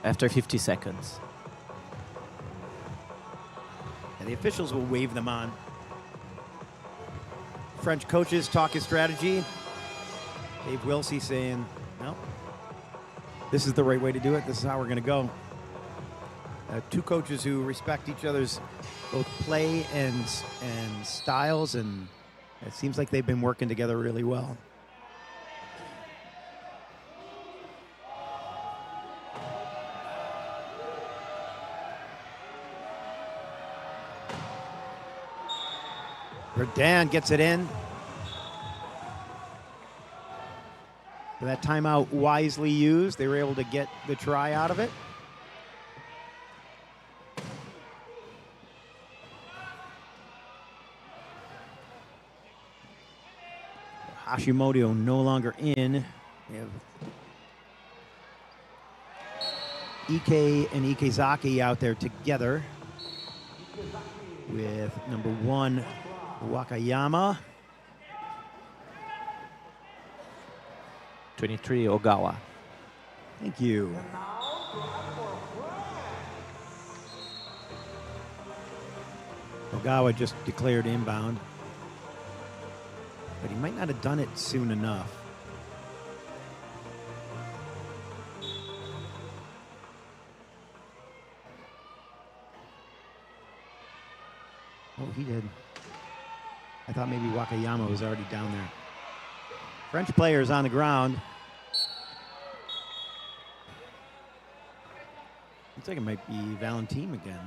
after 50 seconds. And the officials will wave them on. French coaches talking strategy. Dave Wilsey saying, no, this is the right way to do it. This is how we're going to go. Two coaches who respect each other's both play and styles, and it seems like they've been working together really well. Verdun gets it in. So that timeout wisely used. They were able to get the try out of it. Hashimoto no longer in. We have Ike and Ikezaki out there together with number 1, Wakayama. 23, Ogawa. Thank you. Ogawa just declared inbound, but he might not have done it soon enough. Oh, he did. I thought maybe Wakayama was already down there. French players on the ground. Looks like it might be Valentine again.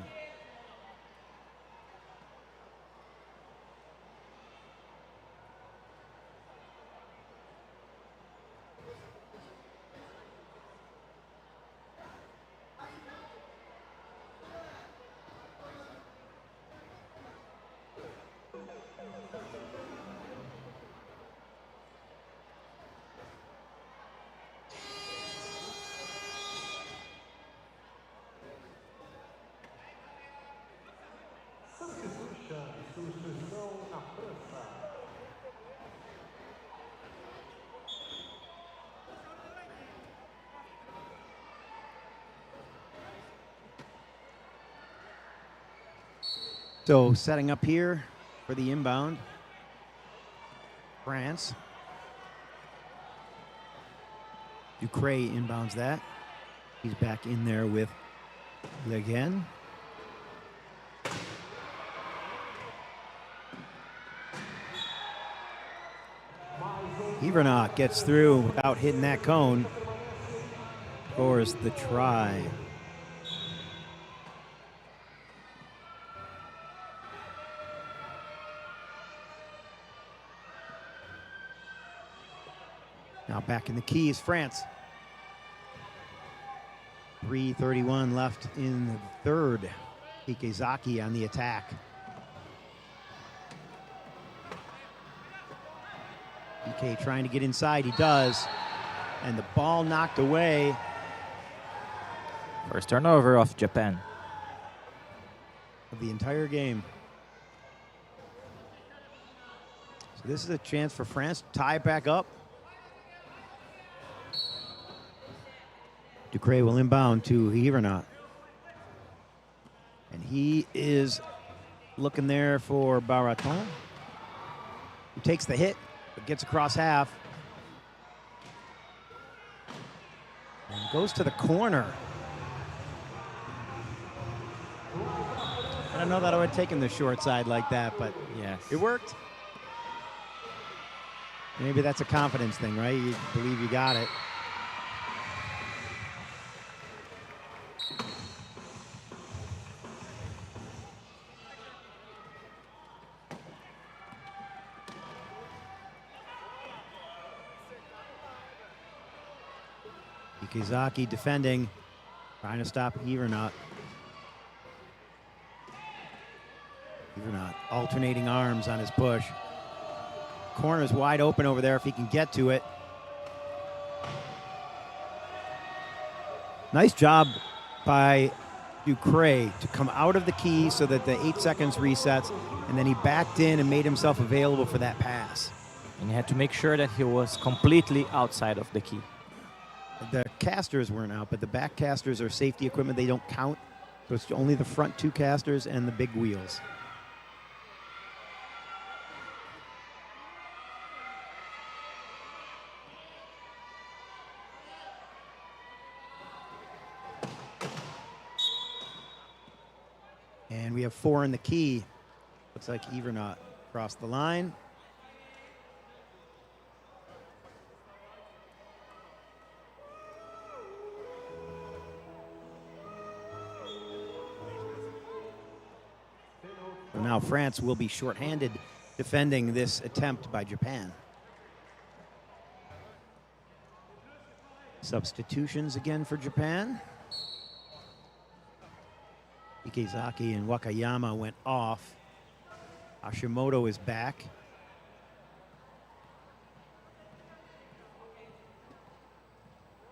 So setting up here for the inbound, France. Ducret inbounds that. He's back in there with Le Guen. Ivernach gets through without hitting that cone. Scores the try. Now back in the key is France. 3:31 left in the third. Ikezaki on the attack. Ike trying to get inside, he does. And the ball knocked away. First turnover of Japan. Of the entire game. So this is a chance for France to tie it back up. Ducre will inbound to Hivernot. And he is looking there for Baraton, who takes the hit, but gets across half. And goes to the corner. I don't know that I would have taken the short side like that, but yes, it worked. Maybe that's a confidence thing, right? You believe you got it. Ikizaki defending, trying to stop Hivernot. Hivernot alternating arms on his push. Corner's wide open over there if he can get to it. Nice job by Ducre to come out of the key so that the 8 seconds resets, and then he backed in and made himself available for that pass. And he had to make sure that he was completely outside of the key. The casters weren't out, but the back casters are safety equipment. They don't count. So it's only the front 2 casters and the big wheels. And we have 4 in the key. Looks like Hivernot crossed the line. Now France will be shorthanded defending this attempt by Japan. Substitutions again for Japan. Ikizaki and Wakayama went off. Hashimoto is back.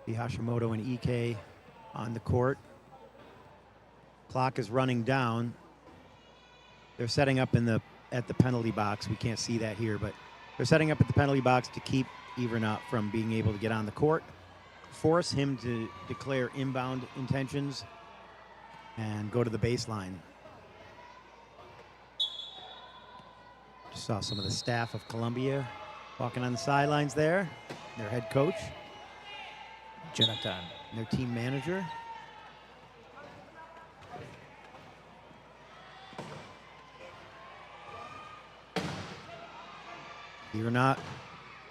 The Hashimoto and Ike on the court. Clock is running down. They're setting up at the penalty box. We can't see that here, but they're setting up at the penalty box to keep Hivernot from being able to get on the court, force him to declare inbound intentions, and go to the baseline. Just saw some of the staff of Columbia walking on the sidelines there. Their head coach, Jonathan, and their team manager. Hivernot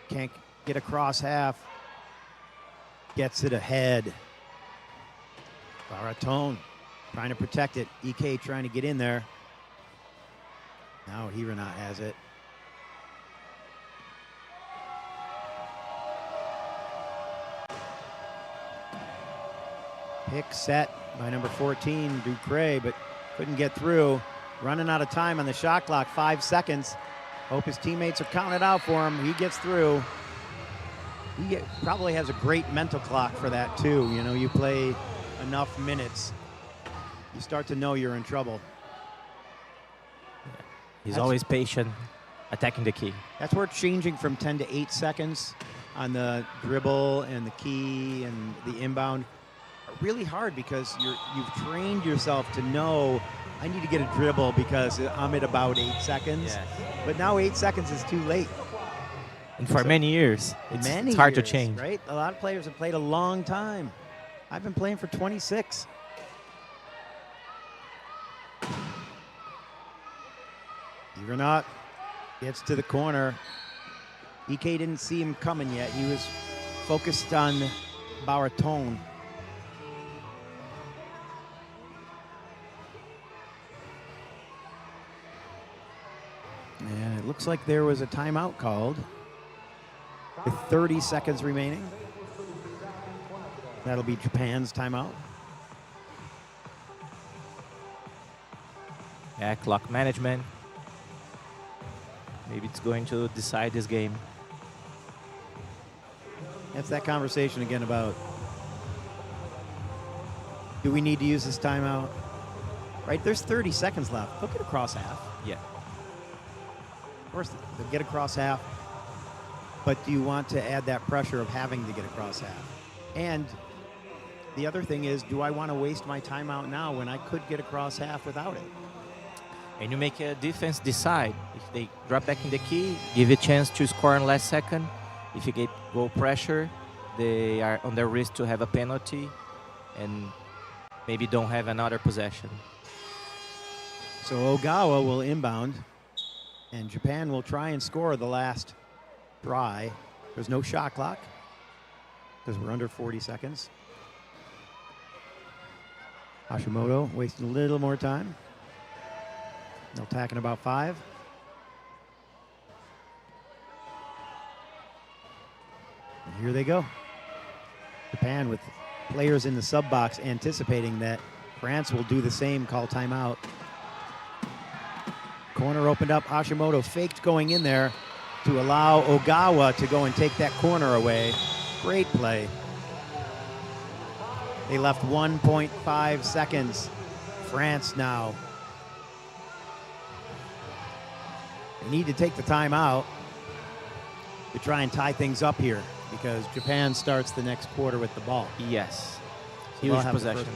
can't get across half. Gets it ahead. Baraton trying to protect it. Ike trying to get in there. Now Hivernot has it. Pick set by number 14, Ducre, but couldn't get through. Running out of time on the shot clock, 5 seconds. Hope his teammates are counting it out for him. He gets through. He probably has a great mental clock for that too. You know, you play enough minutes, you start to know you're in trouble. He's always patient, attacking the key. That's where changing from 10 to 8 seconds on the dribble and the key and the inbound are really hard because you've trained yourself to know I need to get a dribble because I'm at about 8 seconds. Yes. But now 8 seconds is too late. And for many years, it's hard to change. Right? A lot of players have played a long time. I've been playing for 26. Hivernot gets to the corner. Ike didn't see him coming yet. He was focused on Baraton. And it looks like there was a timeout called with 30 seconds remaining. That'll be Japan's timeout. Yeah, clock management. Maybe it's going to decide this game. It's that conversation again about, do we need to use this timeout? Right, there's 30 seconds left. They'll get across half. Yeah. Of course, they'll get across half. But do you want to add that pressure of having to get across half? And the other thing is, do I want to waste my timeout now when I could get across half without it? And you make a defense decide. If they drop back in the key, give you a chance to score in last second. If you get goal pressure, they are on their risk to have a penalty and maybe don't have another possession. So Ogawa will inbound, and Japan will try and score the last try. There's no shot clock because we're under 40 seconds. Hashimoto wasting a little more time. They'll tack in about 5. And here they go. Japan with players in the sub box anticipating that France will do the same, call timeout. Corner opened up. Hashimoto faked going in there to allow Ogawa to go and take that corner away. Great play. They left 1.5 seconds. France now. They need to take the timeout to try and tie things up here because Japan starts the next quarter with the ball. Yes. So Huge possession.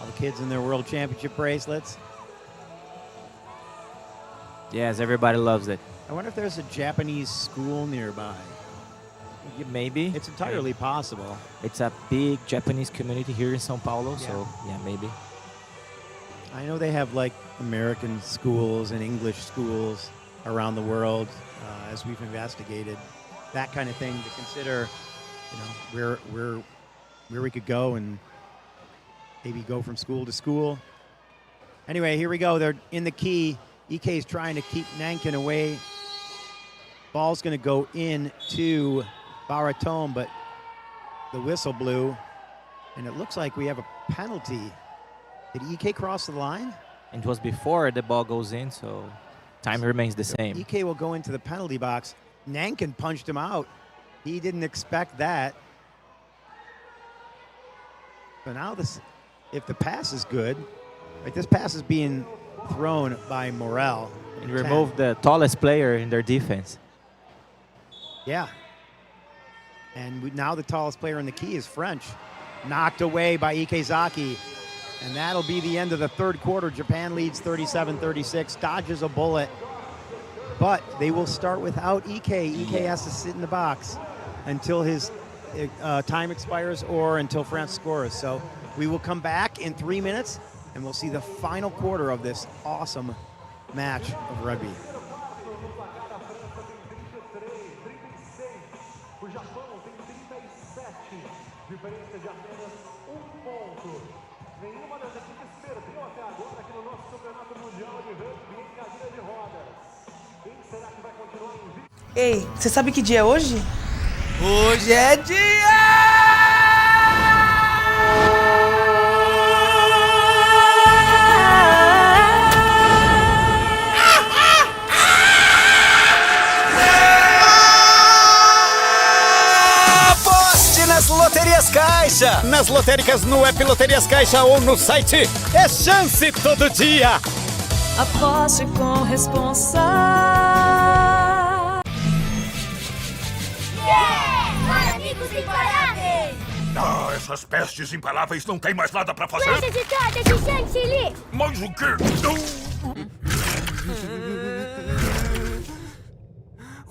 All the kids in their World Championship bracelets. Yes, everybody loves it. I wonder if there's a Japanese school nearby. Yeah, maybe. It's entirely possible. It's a big Japanese community here in São Paulo, so yeah, maybe. I know they have like American schools and English schools around the world, as we've investigated. That kind of thing to consider, you know, where we could go and maybe go from school to school. Anyway, here we go. They're in the key. EK is trying to keep Nankin away. Ball's going to go in to Baraton, but the whistle blew, and it looks like we have a penalty. Did EK cross the line? It was before the ball goes in, so time remains the same. EK will go into the penalty box. Nankin punched him out. He didn't expect that. But now this, if the pass is good, right, this pass is being thrown by Morel. And remove the tallest player in their defense. Yeah. And now the tallest player in the key is French. Knocked away by Ikezaki. And that'll be the end of the third quarter. Japan leads 37-36, dodges a bullet. But they will start without EK. EK has to sit in the box until his time expires or until France scores. So we will come back in 3 minutes, and we'll see the final quarter of this awesome match of rugby. Diferença de apenas 1 ponto. Nenhuma das equipes perdeu até agora aqui no nosso Campeonato Mundial de Rugby em cadeira de rodas. Quem será que vai continuar invicto? Ei, você sabe que dia é hoje? Hoje é dia! Nas Loterias Caixa, nas lotéricas no app Loterias Caixa ou no site, é chance todo dia. Aposte com responsa. Para amigos imparáveis! Ah, essas pestes imparáveis não tem mais nada pra fazer? Flecha de torta de chantilly! Mais o quê?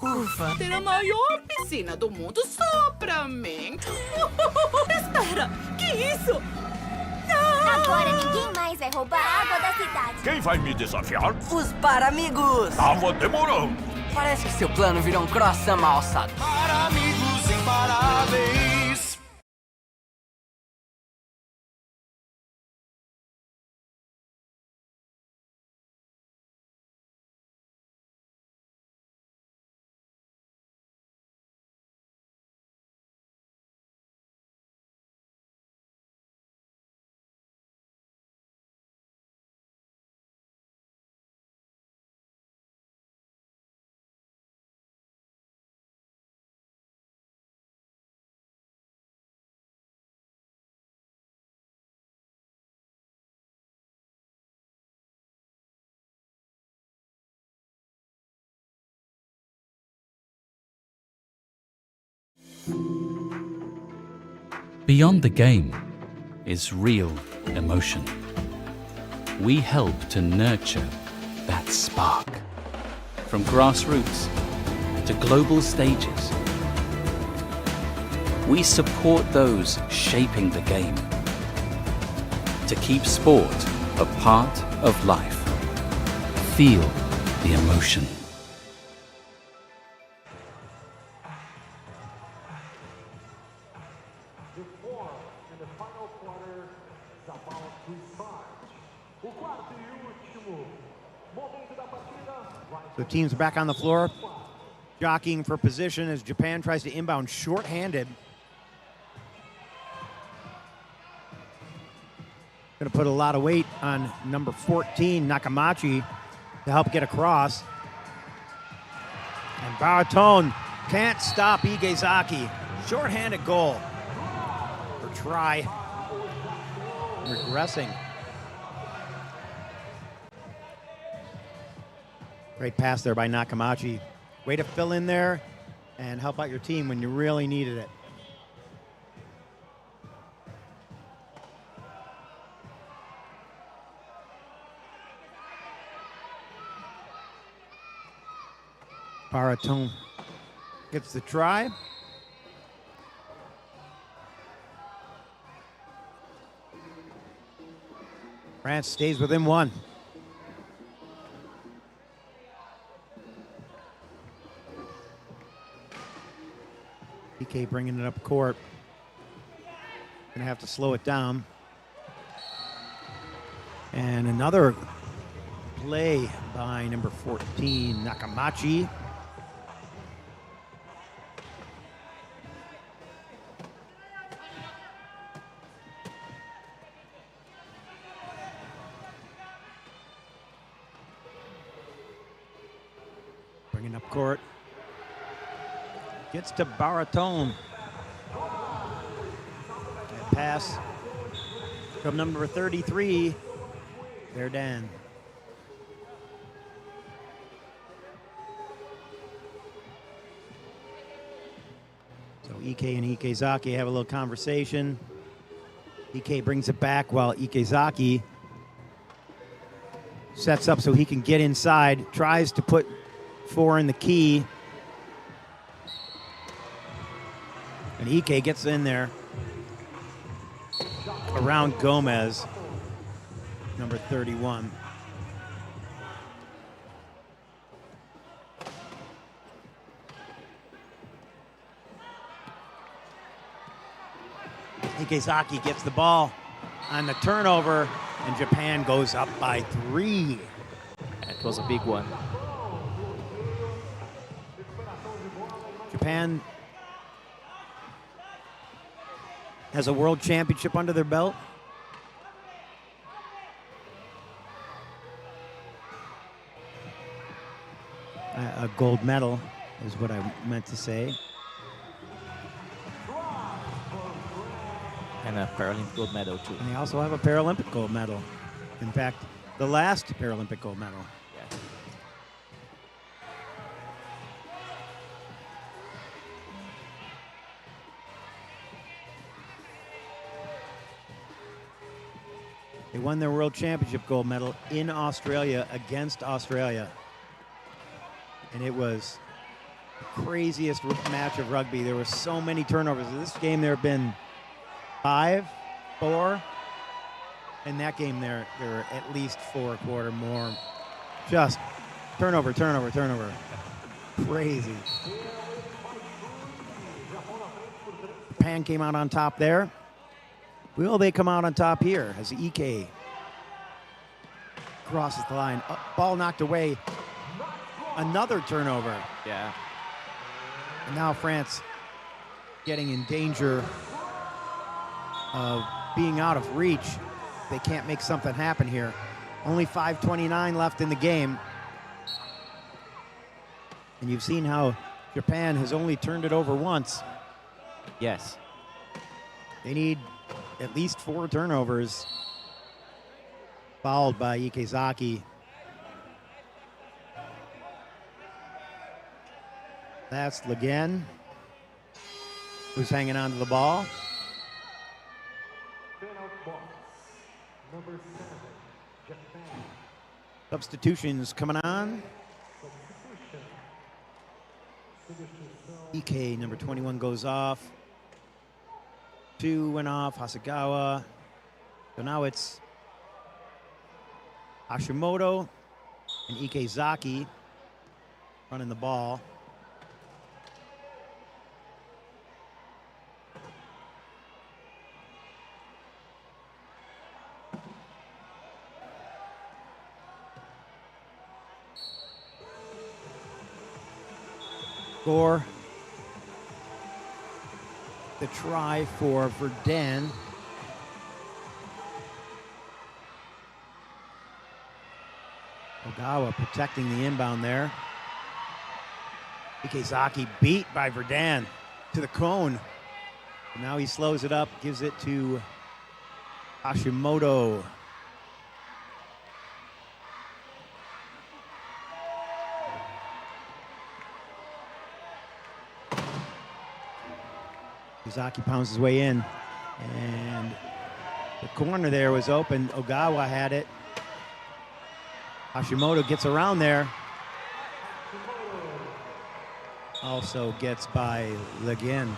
Ufa, ter a maior piscina do mundo só pra mim. Espera, que isso? Agora ninguém mais vai roubar a água da cidade. Quem vai me desafiar? Os Paramigos! Tava demorando. Parece que seu plano virou um croissant mal alçado. Para amigos imparáveis. Beyond the game is real emotion. We help to nurture that spark. From grassroots to global stages, we support those shaping the game to keep sport a part of life. Feel the emotion. So teams are back on the floor, jockeying for position as Japan tries to inbound short-handed. Going to put a lot of weight on number 14, Nakamachi, to help get across. And Baratone can't stop Igezaki. Short-handed goal. Or try. Regressing. Great pass there by Nakamachi. Way to fill in there and help out your team when you really needed it. Baratone gets the try. France stays within one. PK bringing it up court. Gonna have to slow it down. And another play by number 14, Nakamachi. Bringing up court. Gets to Baratone. That pass from number 33, Verdan. So Ike and Ikezaki have a little conversation. Ike brings it back while Ikezaki sets up so he can get inside, tries to put 4 in the key. And Ike gets in there around Gomez, number 31. Ikezaki gets the ball on the turnover, and Japan goes up by 3. That was a big one. Japan has a world championship under their belt. A gold medal is what I meant to say. And a Paralympic gold medal too. And they also have a Paralympic gold medal. In fact, the last Paralympic gold medal. Yeah. They won their world championship gold medal in Australia against Australia. And it was the craziest match of rugby. There were so many turnovers. In this game, there have been 5, 4. In that game, there were at least 4 a quarter more. Just turnover, turnover, turnover. Crazy. Japan came out on top there. Will they come out on top here as Ike crosses the line? Ball knocked away. Another turnover. Yeah. And now France getting in danger of being out of reach. They can't make something happen here. Only 5:29 left in the game. And you've seen how Japan has only turned it over once. Yes. They need at least 4 turnovers, fouled by Ikezaki. That's Lagen. who's hanging on to the ball. Number 7, Japan. Substitutions coming on. EK, number 21, goes off. 2 went off, Hasegawa. So now it's Hashimoto and Ikezaki running the ball. Score. The try for Verdun. Ogawa protecting the inbound there. Ikezaki beat by Verdun to the cone. And now he slows it up, gives it to Hashimoto. Ikezaki pounds his way in, and the corner there was open. Ogawa had it. Hashimoto gets around there. Also gets by Legin.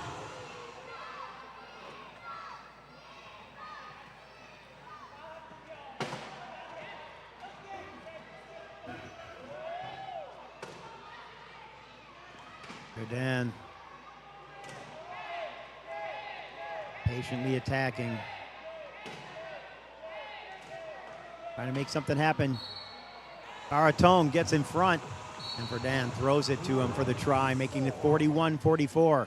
Verdun patiently attacking. Trying to make something happen. Baratone gets in front, and Verdun throws it to him for the try, making it 41-44.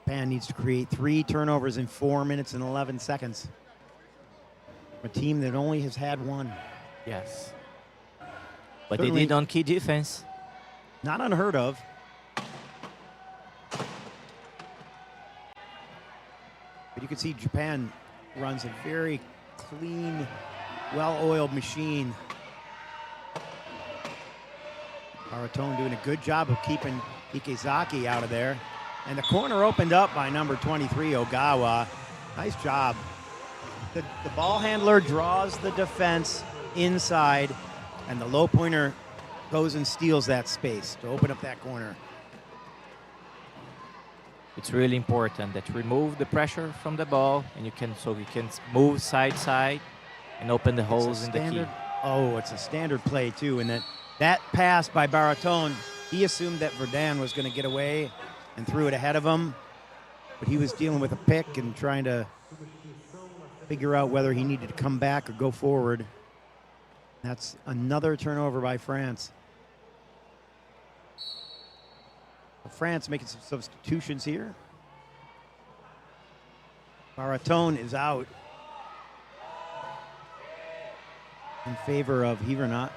Japan needs to create 3 turnovers in 4 minutes and 11 seconds. A team that only has had 1. Yes. But Certainly they did on key defense. Not unheard of. But you can see Japan runs a very clean, well-oiled machine. Baratone doing a good job of keeping Ikezaki out of there. And the corner opened up by number 23, Ogawa. Nice job. The ball handler draws the defense inside, and the low pointer goes and steals that space to open up that corner. It's really important that you remove the pressure from the ball, and you can move side and open the holes in the key. Oh, it's a standard play too, and that pass by Baratone, he assumed that Verdun was going to get away and threw it ahead of him, but he was dealing with a pick and trying to figure out whether he needed to come back or go forward. That's another turnover by France. France making some substitutions here. Baratone is out in favor of Hivernat.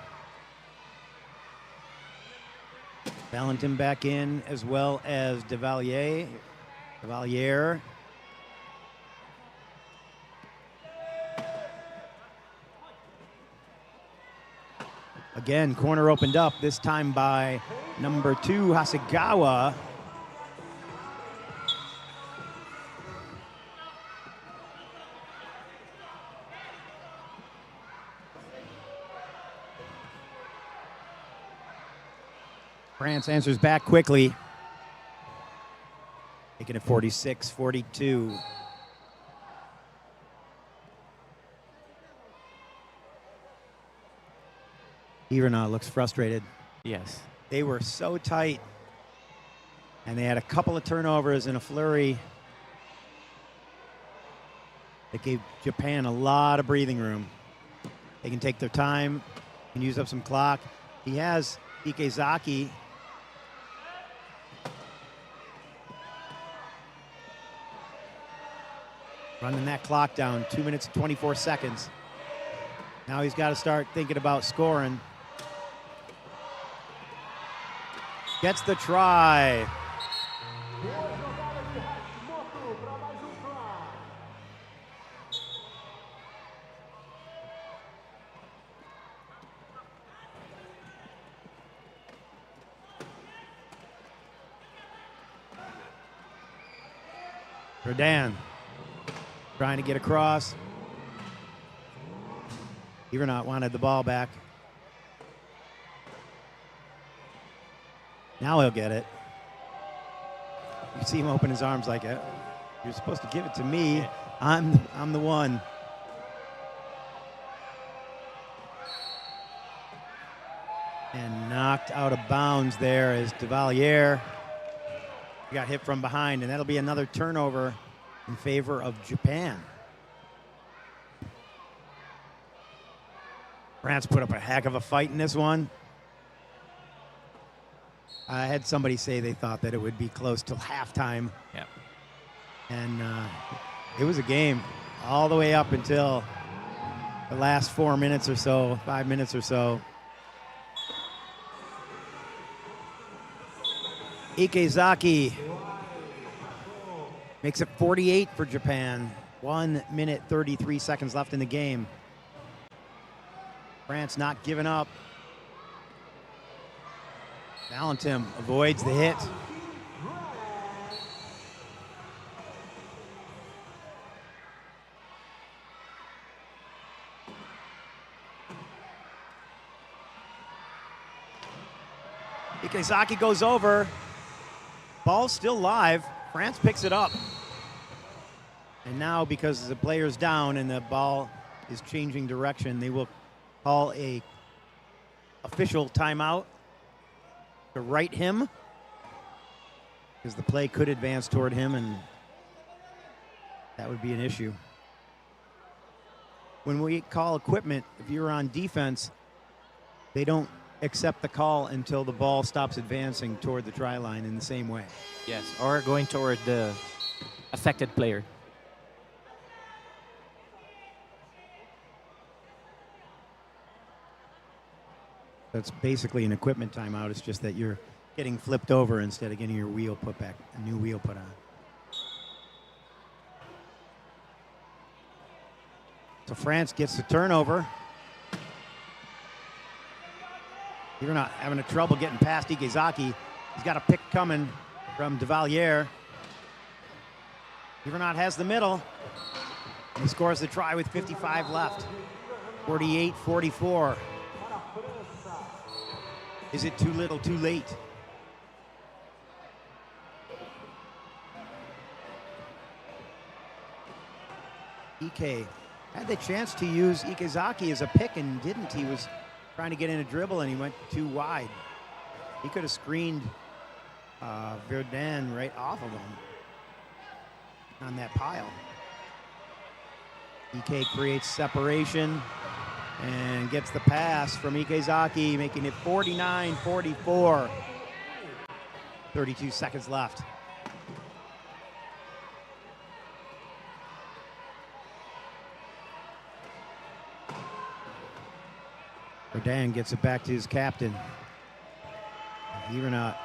Valentin back in, as well as Devalier. Again, corner opened up, this time by number 2, Hasegawa. France answers back quickly, making it 46-42. Hivernat looks frustrated. Yes. They were so tight, and they had a couple of turnovers in a flurry that gave Japan a lot of breathing room. They can take their time and use up some clock. He has Ikezaki. Running that clock down, 2 minutes and 24 seconds. Now he's got to start thinking about scoring. Gets the try. Rodan trying to get across. Evernaut wanted the ball back. Now he'll get it. You see him open his arms like, you're supposed to give it to me. I'm the one. And knocked out of bounds there as Duvalier got hit from behind, and that'll be another turnover in favor of Japan. France put up a heck of a fight in this one. I had somebody say they thought that it would be close till halftime. Yeah. And it was a game all the way up until the last 4 minutes or so, 5 minutes or so. Ikezaki makes it 48 for Japan. 1 minute, 33 seconds left in the game. France not giving up. Valentin avoids the hit. Ikezaki goes over. Ball's still live. France picks it up. And now, because the player's down and the ball is changing direction, they will call a official timeout to right him, because the play could advance toward him, and that would be an issue. When we call equipment, if you're on defense, they don't accept the call until the ball stops advancing toward the try line in the same way. Yes, or going toward the affected player. That's basically an equipment timeout. It's just that you're getting flipped over instead of getting your wheel put back, a new wheel put on. So France gets the turnover. You're not having a trouble getting past Ikezaki. He's got a pick coming from Duvalier. Evernaut has the middle. He scores the try with 55 left. 48-44. Is it too little, too late? Ike had the chance to use Ikezaki as a pick and didn't. He was trying to get in a dribble and he went too wide. He could have screened Verdun right off of him on that pile. Ike creates separation and gets the pass from Ikezaki, making it 49-44. 32 seconds left. Verdun gets it back to his captain. Evernaut.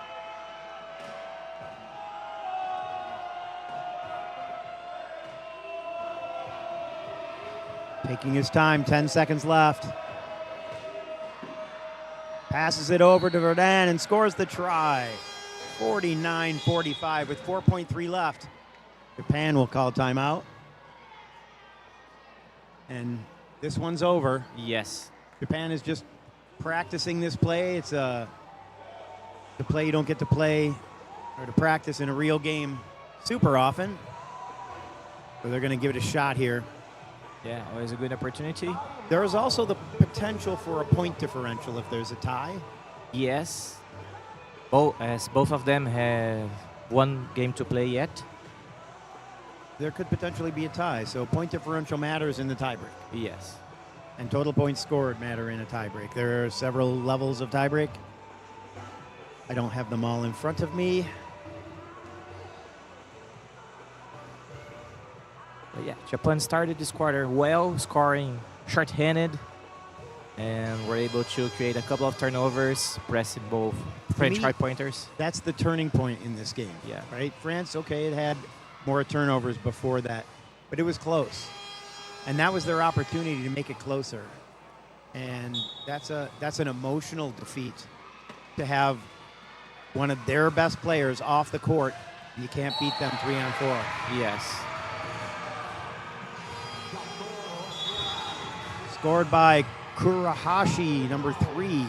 Taking his time, 10 seconds left. Passes it over to Verdun and scores the try. 49-45 with 4.3 left. Japan will call timeout. And this one's over. Yes. Japan is just practicing this play. It's the play you don't get to play or to practice in a real game super often. So they're going to give it a shot here. Yeah, always a good opportunity. There is also the potential for a point differential if there's a tie. Yes. As both of them have one game to play yet. There could potentially be a tie, so point differential matters in the tiebreak. Yes. And total points scored matter in a tiebreak. There are several levels of tiebreak. I don't have them all in front of me. But yeah, Japan started this quarter well, scoring short-handed, and were able to create a couple of turnovers, pressing both French hard pointers. That's the turning point in this game. Yeah. Right? France, okay, it had more turnovers before that, but it was close. And that was their opportunity to make it closer. And that's an emotional defeat, to have one of their best players off the court You can't beat them 3-on-4. Yes. Scored by Kurahashi, number 3.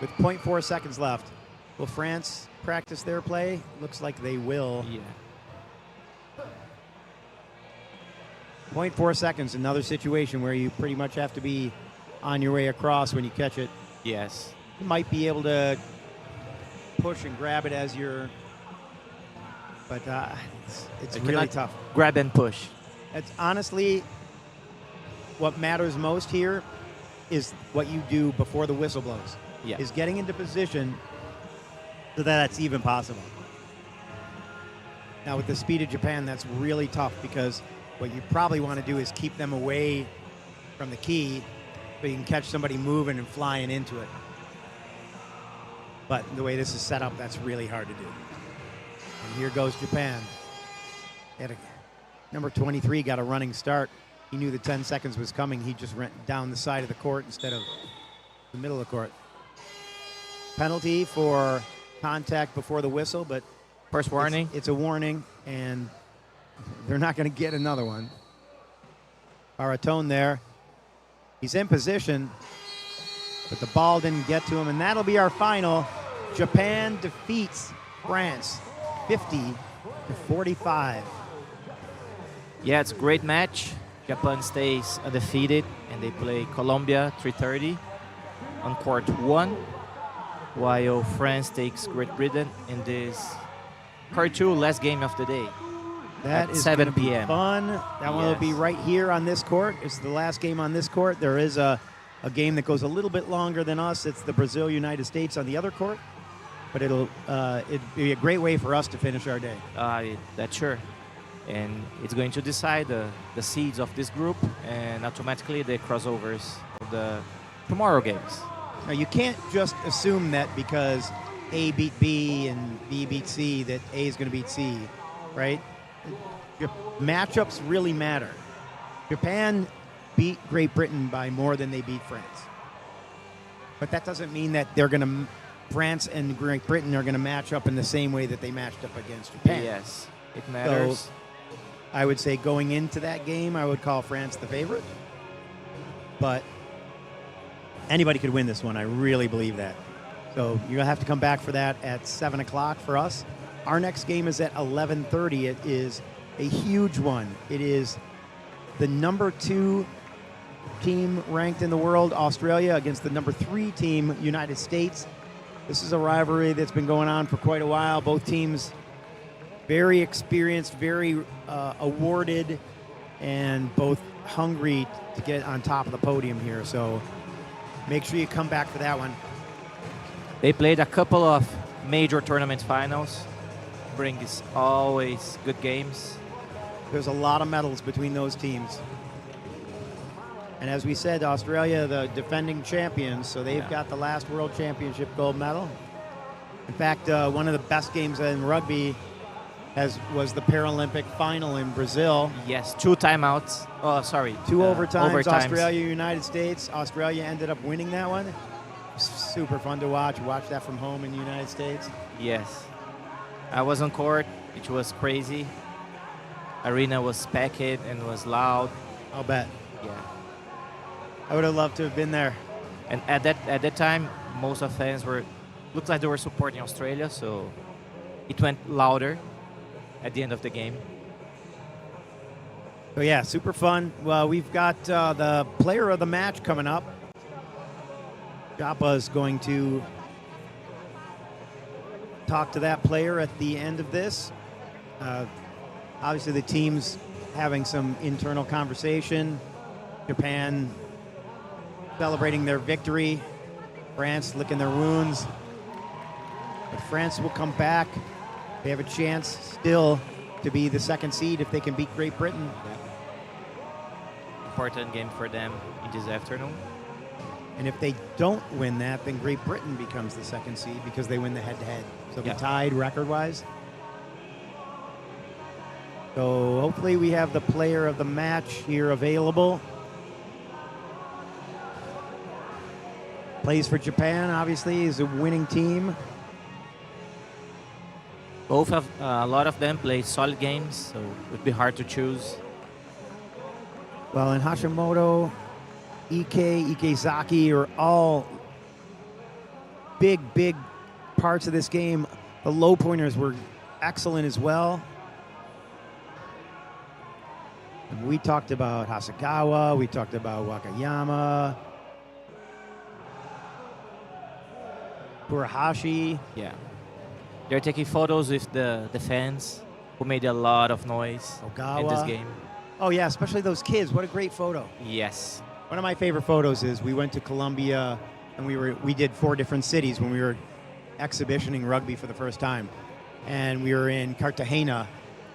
With 0.4 seconds left. Will France practice their play? Looks like they will. Yeah. 0.4 seconds, another situation where you pretty much have to be on your way across when you catch it. Yes. You might be able to push and grab it as you're, but it's really tough. Grab and push. It's honestly what matters most here is what you do before the whistle blows. Yeah. Is getting into position so that that's even possible. Now with the speed of Japan, that's really tough because what you probably want to do is keep them away from the key, but you can catch somebody moving and flying into it. But the way this is set up, that's really hard to do. And here goes Japan. Number 23 got a running start. He knew the 10 seconds was coming. He just went down the side of the court instead of the middle of the court. Penalty for contact before the whistle, but first warning. It's a warning, and they're not going to get another one. Baratone there. He's in position, but the ball didn't get to him, and that'll be our final. Japan defeats France 50-45. Yeah, it's a great match. Japan stays undefeated, and they play Colombia 3:30 on court 1, while France takes Great Britain in this court 2, last game of the day. That at is 7 gonna be p.m. fun. That one will be right here on this court. It's the last game on this court. There is a game that goes a little bit longer than us. It's the Brazil-United States on the other court. But it'd be a great way for us to finish our day. That's sure. And it's going to decide the seeds of this group and automatically the crossovers of the tomorrow games. Now, you can't just assume that because A beat B and B beat C that A is going to beat C, right? Your matchups really matter. Japan beat Great Britain by more than they beat France. But that doesn't mean that France and Great Britain are going to match up in the same way that they matched up against Japan. Yes, it matters. So I would say going into that game, I would call France the favorite. But anybody could win this one. I really believe that. So you're going to have to come back for that at 7 o'clock for us. Our next game is at 11:30. It is a huge one. It is the number 2 team ranked in the world, Australia, against the number 3 team, United States. This is a rivalry that's been going on for quite a while. Both teams very experienced, very awarded, and both hungry to get on top of the podium here. So make sure you come back for that one. They played a couple of major tournament finals. Brings always good games. There's a lot of medals between those teams. And as we said, Australia, the defending champions, so they've got the last World Championship gold medal. In fact, one of the best games in rugby was the Paralympic final in Brazil. Yes, 2 timeouts. Oh, sorry. 2 overtimes, overtimes. Australia, United States. Australia ended up winning that one. Super fun to watch. Watch that from home in the United States. Yes. I was on court. It was crazy. Arena was packed and was loud. I'll bet. Yeah. I would have loved to have been there. And at that time, most of fans looked like they were supporting Australia, so it went louder at the end of the game. So yeah, super fun. Well, we've got the player of the match coming up. Japa's going to talk to that player at the end of this. Obviously, the team's having some internal conversation. Japan celebrating their victory. France licking their wounds. But France will come back. They have a chance still to be the 2nd seed if they can beat Great Britain. Important game for them in this afternoon. And if they don't win that, then Great Britain becomes the 2nd seed because they win the head-to-head. So they're tied record-wise. So hopefully we have the player of the match here available. Plays for Japan, obviously, is a winning team. Both of a lot of them play solid games, so it would be hard to choose. Well, and Hashimoto, Ikezaki are all big parts of this game. The low pointers were excellent as well. And we talked about Hasegawa, we talked about Wakayama, Furuhashi. Yeah. They're taking photos with the fans who made a lot of noise in this game. Oh yeah, especially those kids. What a great photo. Yes. One of my favorite photos is we went to Colombia and we did 4 different cities when we were exhibitioning rugby for the first time. And we were in Cartagena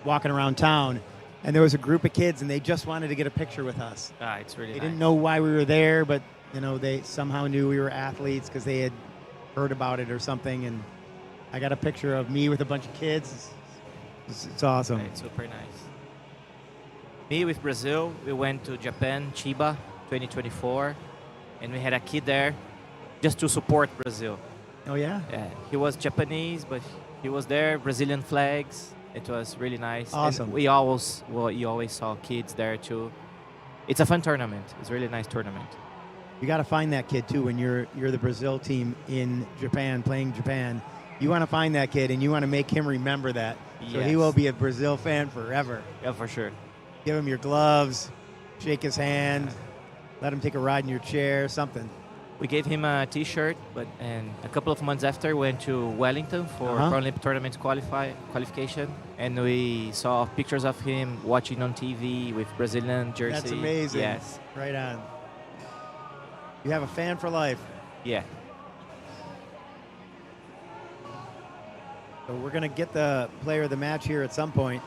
walking around town, and there was a group of kids and they just wanted to get a picture with us. It's really They nice. didn't know why we were there, but they somehow knew we were athletes because they had heard about it or something. And I got a picture of me with a bunch of kids. It's awesome. It's super nice. Me with Brazil, we went to Japan, Chiba, 2024, and we had a kid there just to support Brazil. Oh yeah? Yeah, he was Japanese, but he was there, Brazilian flags. It was really nice. Awesome. And you always saw kids there too. It's a fun tournament. It's a really nice tournament. You got to find that kid too when you're the Brazil team in Japan, playing Japan. You want to find that kid and you want to make him remember that. So he Yes. will be a Brazil fan forever. Yeah, for sure. Give him your gloves, shake his hand, let him take a ride in your chair, something. We gave him a T-shirt, and a couple of months after, we went to Wellington for Paralympic tournament qualification, and we saw pictures of him watching on TV with Brazilian jersey. That's amazing. Yes. Right on. You have a fan for life. Yeah. So we're going to get the player of the match here at some point.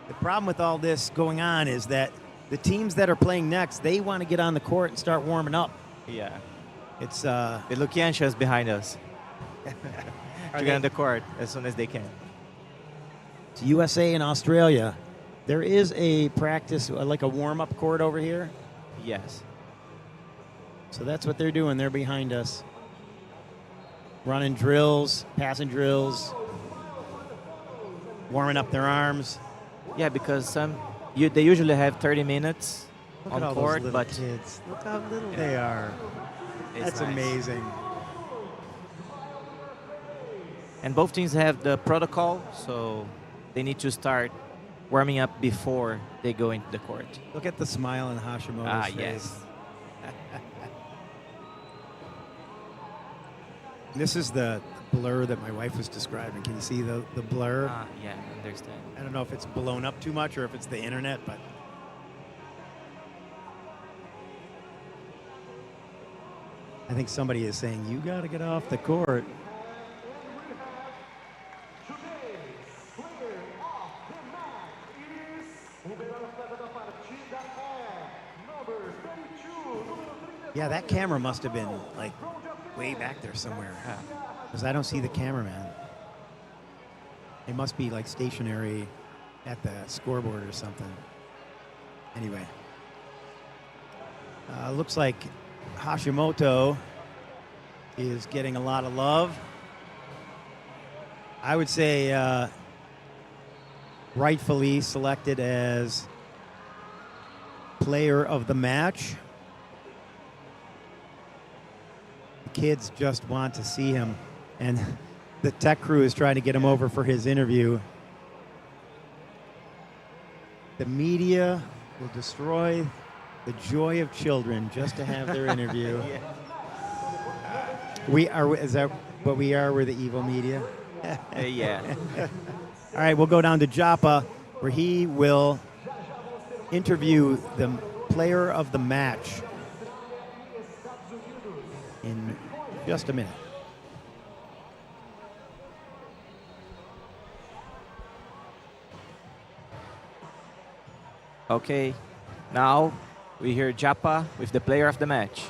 The problem with all this going on is that the teams that are playing next, they want to get on the court and start warming up. Yeah. It's the Lukiancha is behind us. To get on the court as soon as they can. It's USA and Australia. There is a practice, like a warm-up court over here. Yes. So that's what they're doing. They're behind us. Running drills, passing drills, warming up their arms. Yeah, because they usually have 30 minutes Look on at all court, those little but kids. Look how little they are. It's That's nice. amazing. And both teams have the protocol, so they need to start warming up before they go into the court. Look at the smile on Hashimoto's face. Yes. This is the blur that my wife was describing. Can you see the blur? Yeah, I understand. I don't know if it's blown up too much or if it's the internet, but I think somebody is saying, you got to get off the court. Yeah, that camera must have been like way back there somewhere. Because I don't see the cameraman. It must be like stationary at the scoreboard or something. Anyway. Looks like Hashimoto is getting a lot of love. I would say rightfully selected as player of the match. The kids just want to see him, and the tech crew is trying to get him over for his interview. The media will destroy the joy of children just to have their interview. We are, is that what we are? We're the evil media? Yeah. All right, we'll go down to Japa, where he will interview the player of the match in just a minute. Okay, now we hear Japa with the player of the match.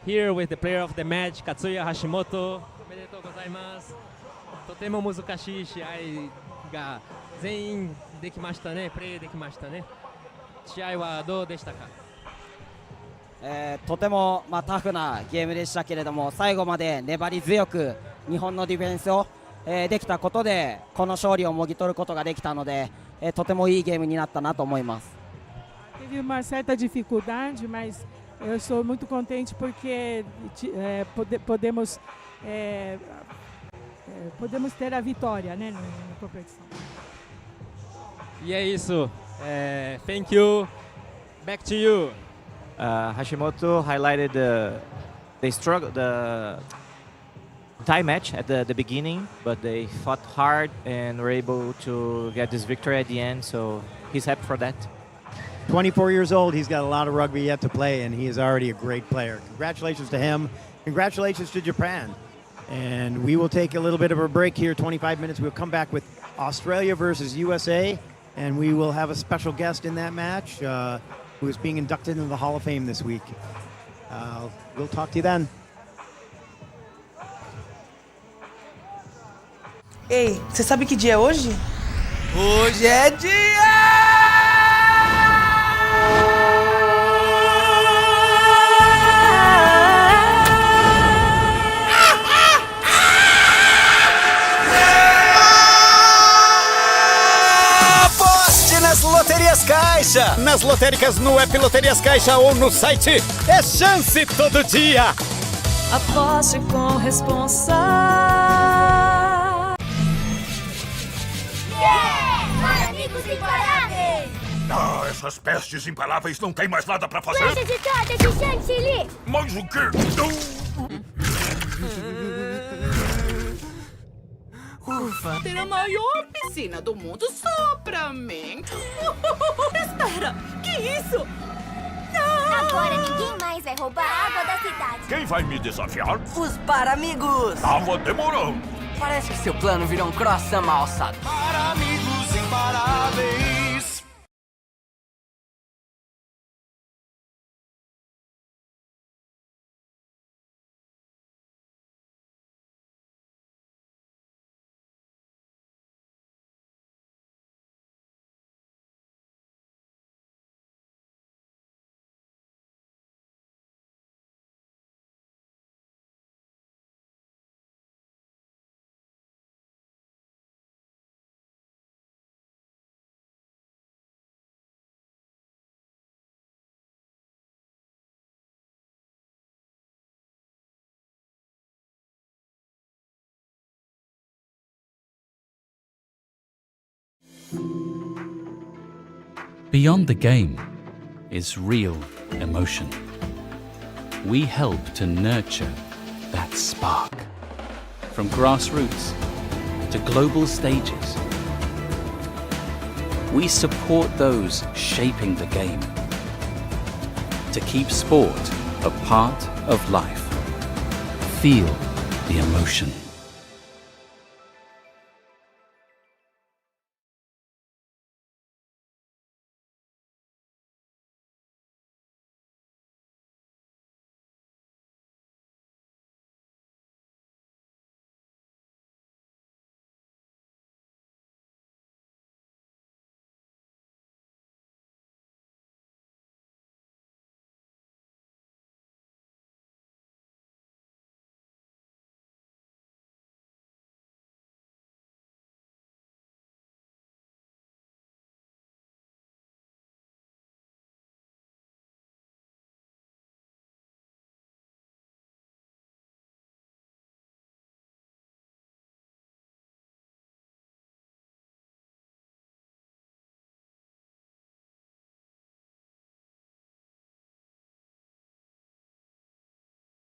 Here with the player of the match, Katsuya Hashimoto. おめでとうございます。とても難しい試合が全員できましたね。プレーできましたね。試合はどうでしたか？とてもタフなゲームでしたけれども、最後まで粘り強く日本のディフェンスをできたことでこの勝利をもぎ取ることができたので、とてもいいゲームになったなと思います。 Teve uma certa dificuldade, mas eu sou muito contente porque podemos ter a vitória, né, na competição. E é isso. Thank you. Back to you. Hashimoto highlighted the struggle, the tie match at the beginning, but they fought hard and were able to get this victory at the end, so he's happy for that. 24 years old, he's got a lot of rugby yet to play, and he is already a great player. Congratulations to him. Congratulations to Japan. And we will take a little bit of a break here, 25 minutes. We'll come back with Australia versus USA, and we will have a special guest in that match who is being inducted into the Hall of Fame this week. We'll talk to you then. Ei, você sabe que dia é hoje? Hoje é dia! Aposte nas loterias Caixa! Nas lotéricas no app Loterias Caixa ou no site. É chance todo dia! Aposte com responsa. Para amigos imparáveis! Ah, essas pestes imparáveis não tem mais nada pra fazer? Flecha de torta de chantilly! Mais o quê? Ufa, ter a maior piscina do mundo só pra mim. Espera, que isso? Agora ninguém mais vai roubar a água da cidade. Quem vai me desafiar? Os Paramigos! Tava demorando. Parece que seu plano virou um croissant mal alçado. Para amigos imparáveis. Beyond the game is real emotion. We help to nurture that spark. From grassroots to global stages, we support those shaping the game to keep sport a part of life. Feel the emotion.